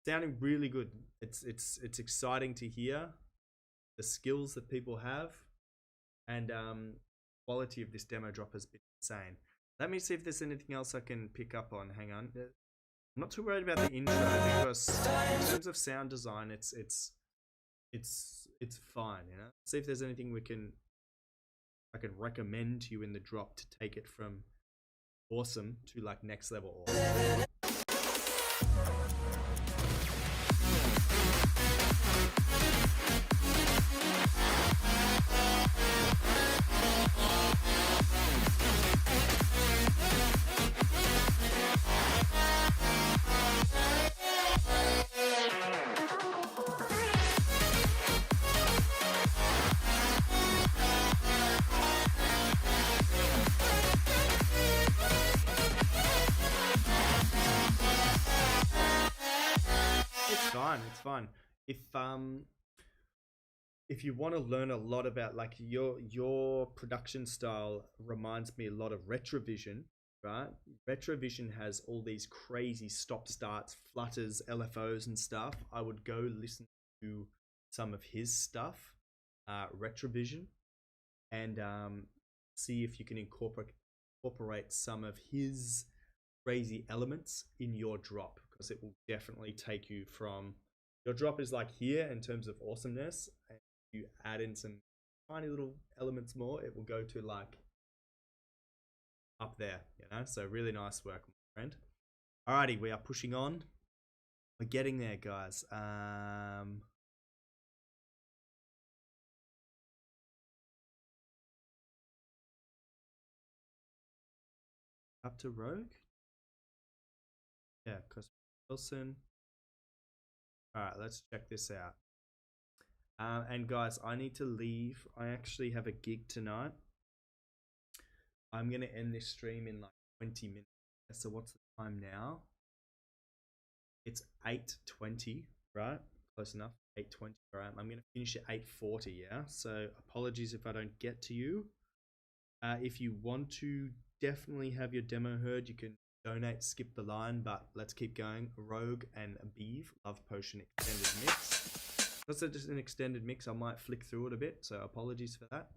sounding really good. It's exciting to hear the skills that people have, and quality of this demo drop has been insane. Let me see if there's anything else I can pick up on. Hang on. I'm not too worried about the intro, because in terms of sound design, it's fine, you know. See if there's anything I can recommend to you in the drop to take it from awesome to like next level awesome. It's fun. If you want to learn a lot about like your production style reminds me a lot of Retrovision, right? Retrovision has all these crazy stop starts, flutters, LFOs and stuff. I would go listen to some of his stuff, Retrovision, and see if you can incorporate some of his crazy elements in your drop, because it will definitely take you from your drop is like here in terms of awesomeness, and you add in some tiny little elements more, it will go to like up there, you know. So really nice work, my friend. Alrighty, we are pushing on, we're getting there, guys. Up to Rogue, yeah, because Wilson. All right, let's check this out. And guys, I need to leave. I actually have a gig tonight. I'm gonna end this stream in like 20 minutes. So what's the time now? It's 8:20, right? Close enough. 8:20. All right, I'm gonna finish at 8:40. Yeah. So apologies if I don't get to you. If you want to definitely have your demo heard, you can donate, skip the line, but let's keep going. Rogue and Beeve, Love Potion extended mix. That's just an extended mix. I might flick through it a bit, so apologies for that.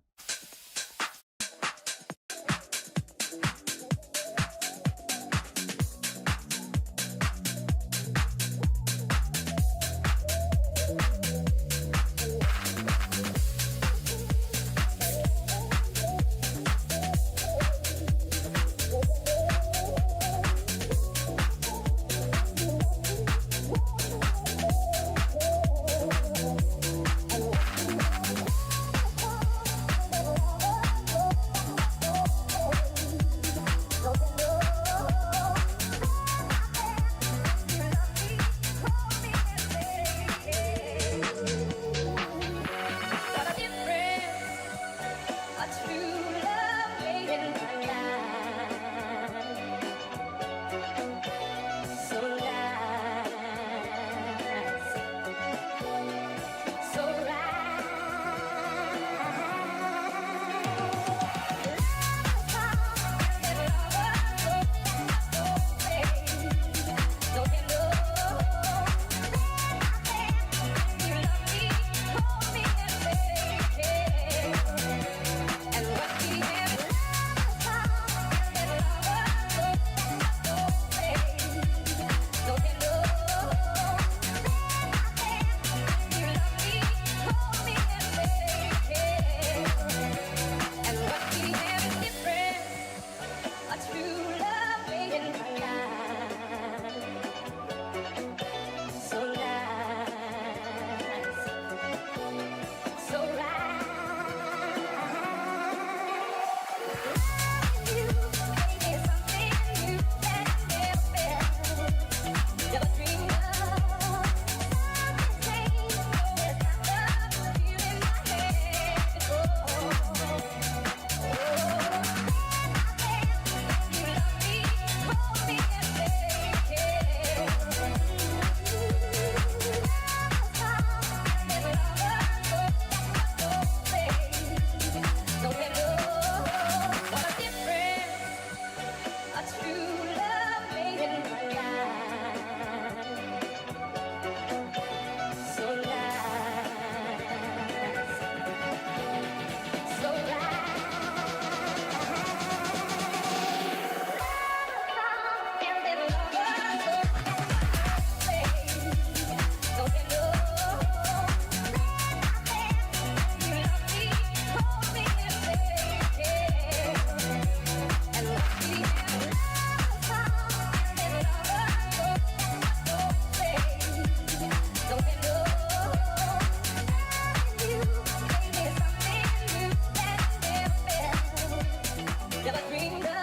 never dreamed of.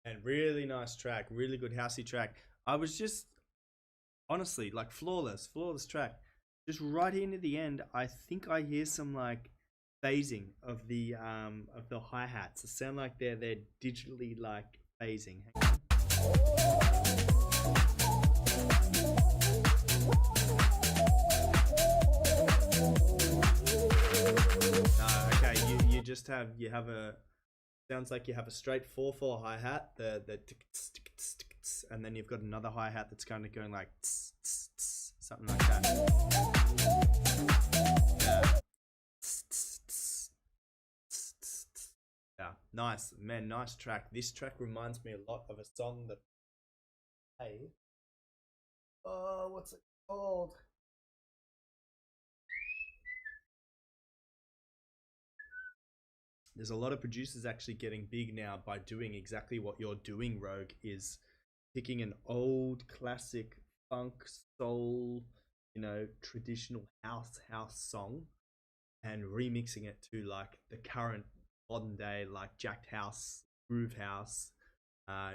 And really nice track, really good housey track. I was just honestly like flawless track. Just right into the end, I think I hear some like phasing of the hi-hats. It sound like they're digitally like phasing. No, okay, you just have a sounds like you have a straight 4/4 hi-hat, the and then you've got another hi-hat that's kind of going like something like that. Yeah, nice man, nice track. This track reminds me a lot of a song that what's it called? There's a lot of producers actually getting big now by doing exactly what you're doing, Rogue, is picking an old classic funk, soul, traditional house song and remixing it to like the current modern day, like jacked house, groove house,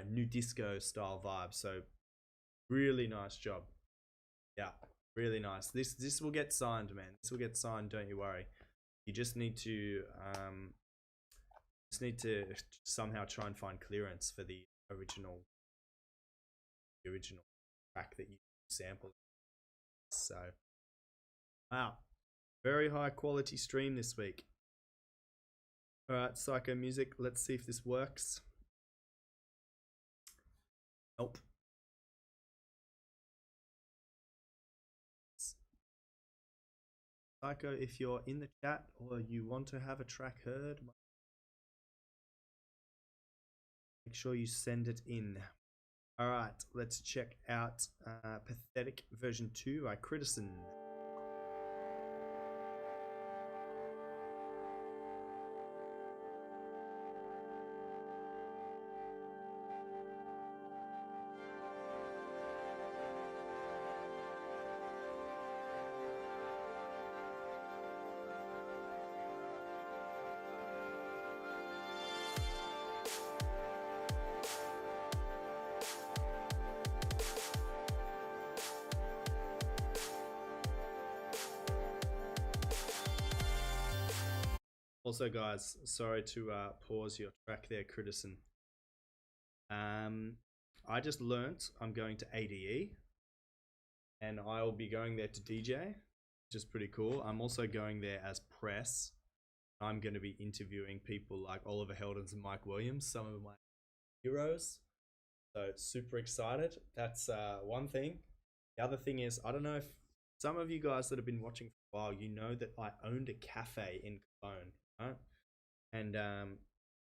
new disco style vibe. So really nice job. Yeah, really nice. This will get signed, man. This will get signed, don't you worry. You just need to somehow try and find clearance for the original track that you sampled. So wow, very high quality stream this week. All right, Psycho Music, let's see if this works. Nope. Psycho, if you're in the chat or you want to have a track heard, make sure you send it in. All right, let's check out Pathetic version 2 by Critison. Also, guys, sorry to pause your track there, Critison. I just learnt I'm going to ADE, and I'll be going there to DJ, which is pretty cool. I'm also going there as press. I'm going to be interviewing people like Oliver Heldens and Mike Williams, some of my heroes. So super excited. That's one thing. The other thing is, I don't know if some of you guys that have been watching for a while, you know that I owned a cafe in Cologne. Right? And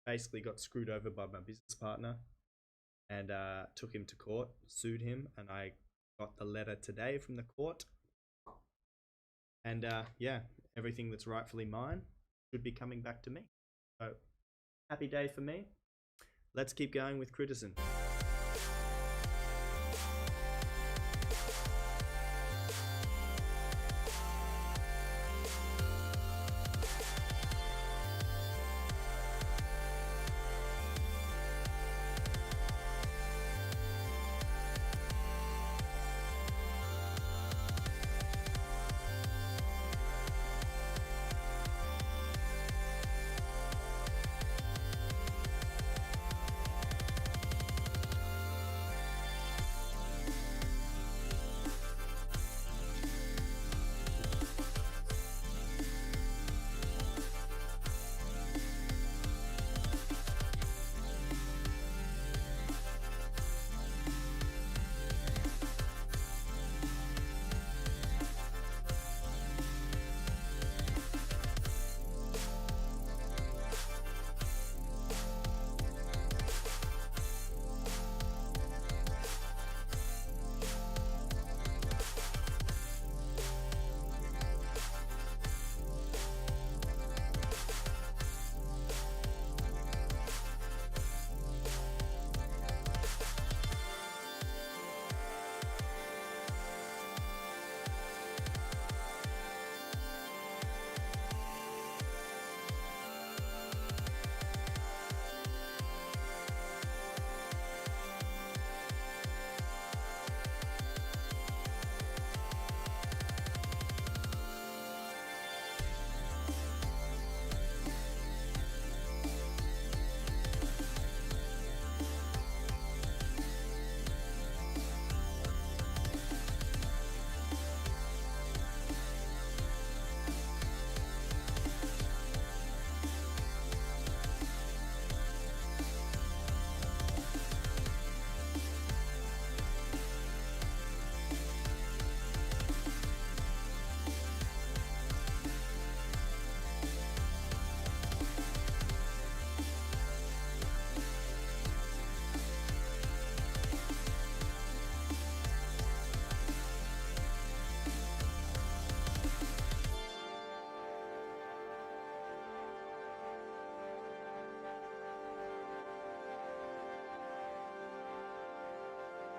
basically got screwed over by my business partner and took him to court, sued him, and I got the letter today from the court. And yeah, everything that's rightfully mine should be coming back to me. So happy day for me. Let's keep going with Critison.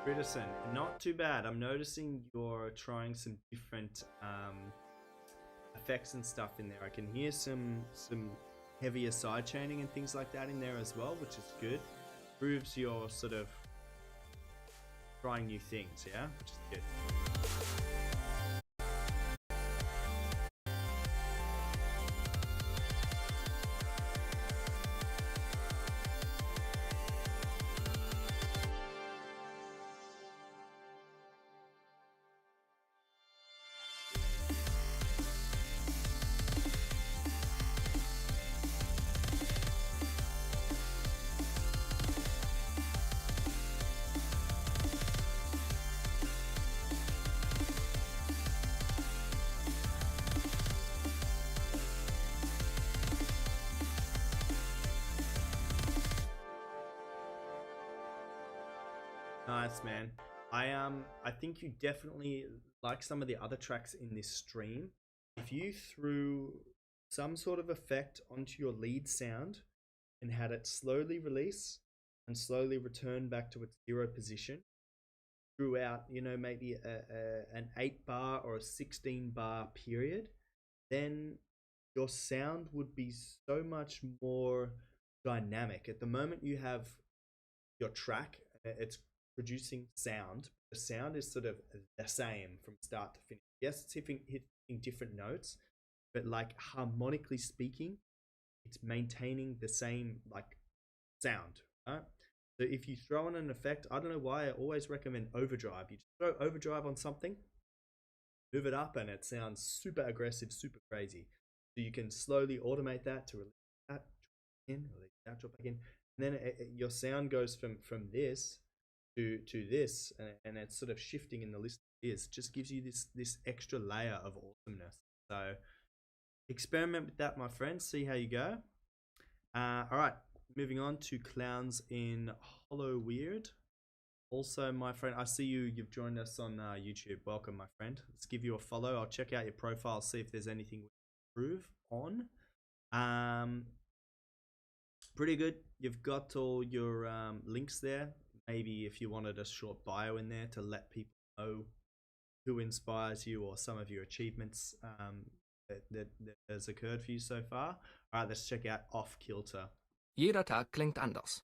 Britterson, not too bad. I'm noticing you're trying some different effects and stuff in there. I can hear some heavier side chaining and things like that in there as well, which is good. Proves you're sort of trying new things, yeah, which is good. Nice, man. I think you definitely like some of the other tracks in this stream. If you threw some sort of effect onto your lead sound and had it slowly release and slowly return back to its 0 position throughout, you know, maybe an 8 bar or a 16 bar period, then your sound would be so much more dynamic. At the moment you have your track, it's producing sound. The sound is sort of the same from start to finish. Yes, it's hitting different notes, but like harmonically speaking, it's maintaining the same like sound, right? So if you throw in an effect, I don't know why I always recommend overdrive. You just throw overdrive on something, move it up, and it sounds super aggressive, super crazy. So you can slowly automate that to release that, in, release that, drop back in, and then your sound goes from this to this, and it's sort of shifting in the list. Is just gives you this extra layer of awesomeness. So experiment with that, my friends. See how you go. All right, moving on to Clowns in Hollow Weird. Also, my friend, I see you've joined us on YouTube. Welcome, my friend. Let's give you a follow. I'll check out your profile, see if there's anything we can improve on. Pretty good. You've got all your links there. Maybe if you wanted a short bio in there to let people know who inspires you or some of your achievements that has occurred for you so far. All right, let's check out Off Kilter. Jeder Tag klingt anders.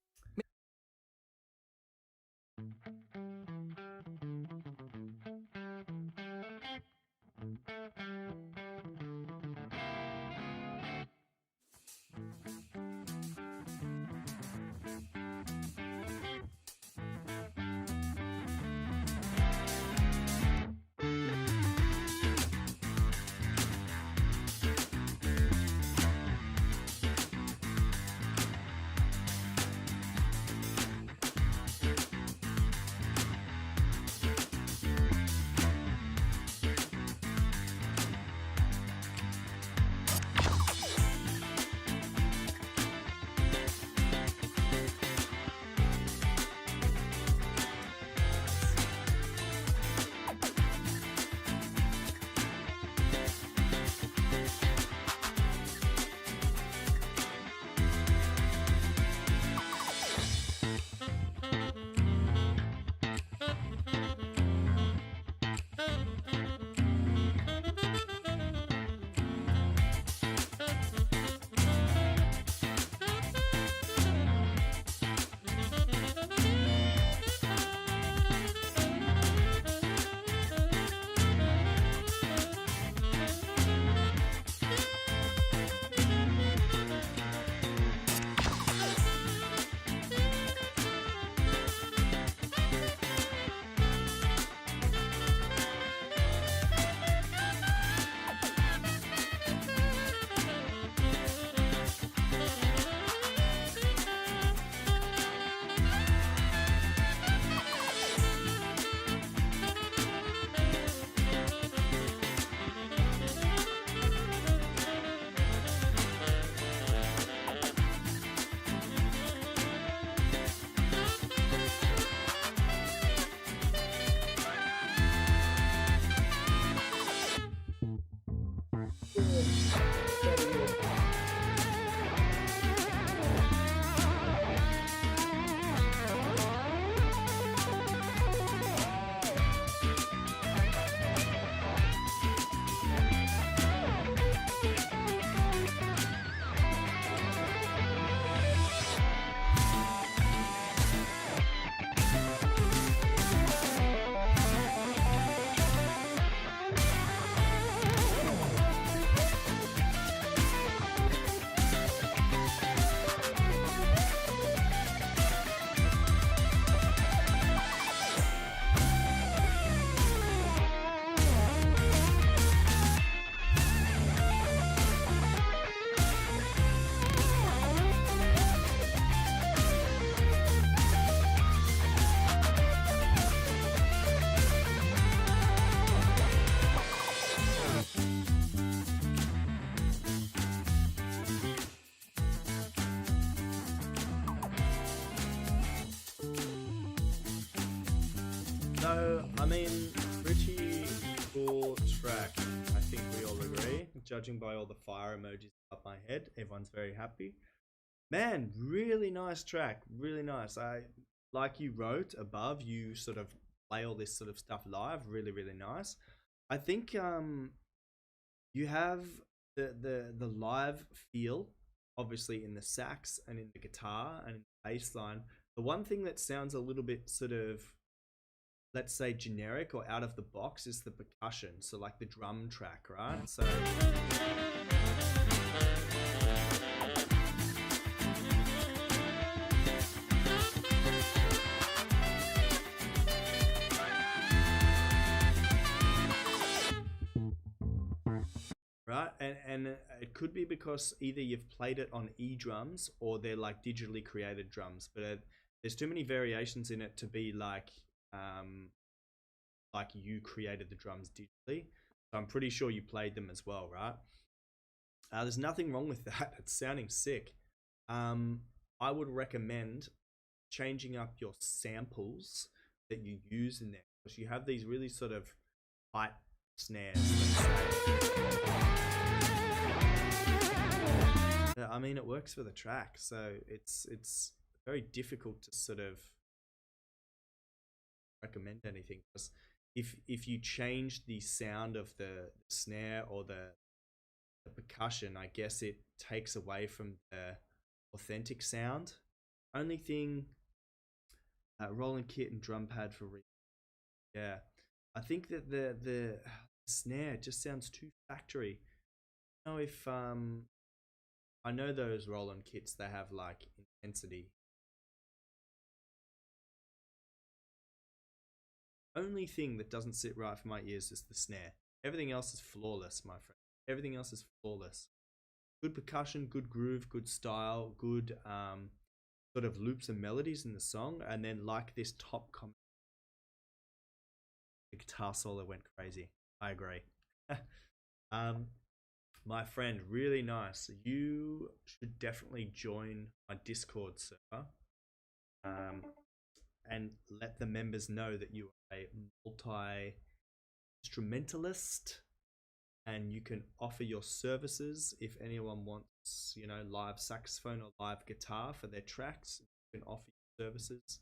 So, I mean, pretty cool track. I think we all agree. Judging by all the fire emojis up my head, everyone's very happy. Man, really nice track. Really nice. I like you wrote above. You sort of play all this sort of stuff live. Really, really nice. I think you have the live feel, obviously in the sax and in the guitar and in the bass line. The one thing that sounds a little bit sort of, let's say, generic or out of the box is the percussion. So like the drum track, right? So right, and it could be because either you've played it on drums or they're like digitally created drums, but there's too many variations in it to be like you created the drums digitally. So I'm pretty sure you played them as well, right? There's nothing wrong with that. It's sounding sick. I would recommend changing up your samples that you use in there, because you have these really sort of tight snares. I mean, it works for the track, so it's very difficult to sort of recommend anything, because if you change the sound of the snare or the percussion, I guess it takes away from the authentic sound. Only thing, rolling kit and drum pad for yeah, I think that the snare just sounds too factory. I don't know if I know those Roland kits, they have like intensity. Only thing that doesn't sit right for my ears is the snare. Everything else is flawless, my friend. Everything else is flawless. Good percussion, good groove, good style, good sort of loops and melodies in the song, and then like this top comment. The guitar solo went crazy. I agree. My friend, really nice. You should definitely join my Discord server and let the members know that you are a multi-instrumentalist and you can offer your services. If anyone wants, you know, live saxophone or live guitar for their tracks, you can offer your services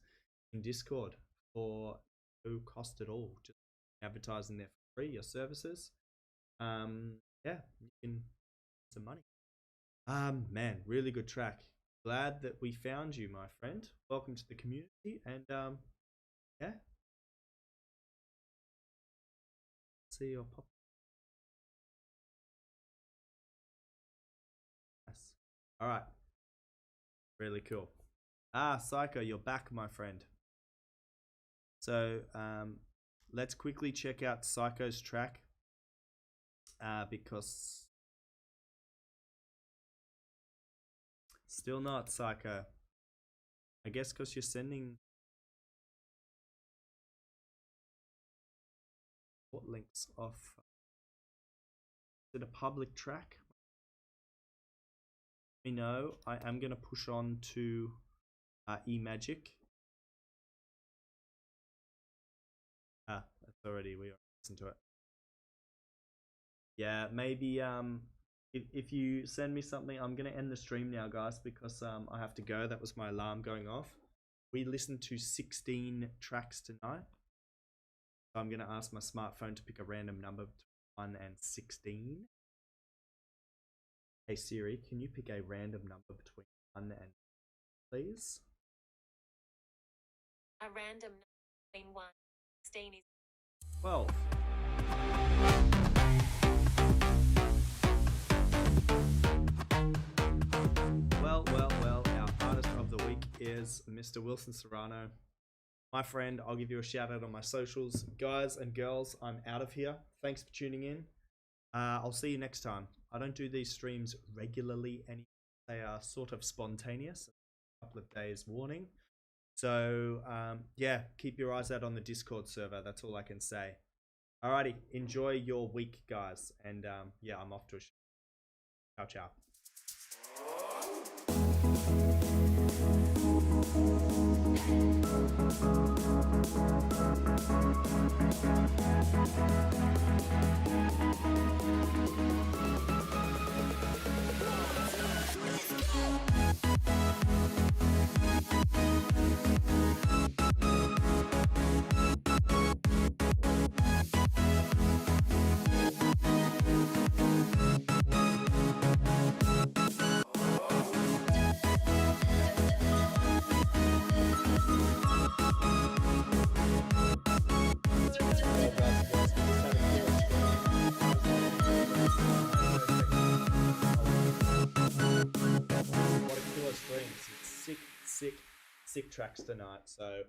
in Discord for no cost at all. Just advertising there for free, your services. Yeah, you can get some money. Man, really good track. Glad that we found you, my friend. Welcome to the community, and yeah, see your pop. Yes. All right, really cool. Psycho, you're back, my friend. So let's quickly check out Psycho's track because still not Psycho. I guess because you're sending what links off. Is it a public track? Let me know. I am going to push on to eMagic. That's already, we already listened to it. Yeah, maybe if you send me something, I'm going to end the stream now, guys, because I have to go. That was my alarm going off. We listened to 16 tracks tonight. So I'm going to ask my smartphone to pick a random number between 1 and 16. Hey Siri, can you pick a random number between 1 and, please? A random number between 1 and 16 is 12. Well, our artist of the week is Mr. Wilson Serrano. My friend, I'll give you a shout out on my socials. Guys and girls, I'm out of here. Thanks for tuning in. I'll see you next time. I don't do these streams regularly anymore. They are sort of spontaneous. A couple of days warning. So, yeah, keep your eyes out on the Discord server. That's all I can say. Alrighty, enjoy your week, guys. And yeah, I'm off to a show. Ciao, ciao. Sick tracks tonight. So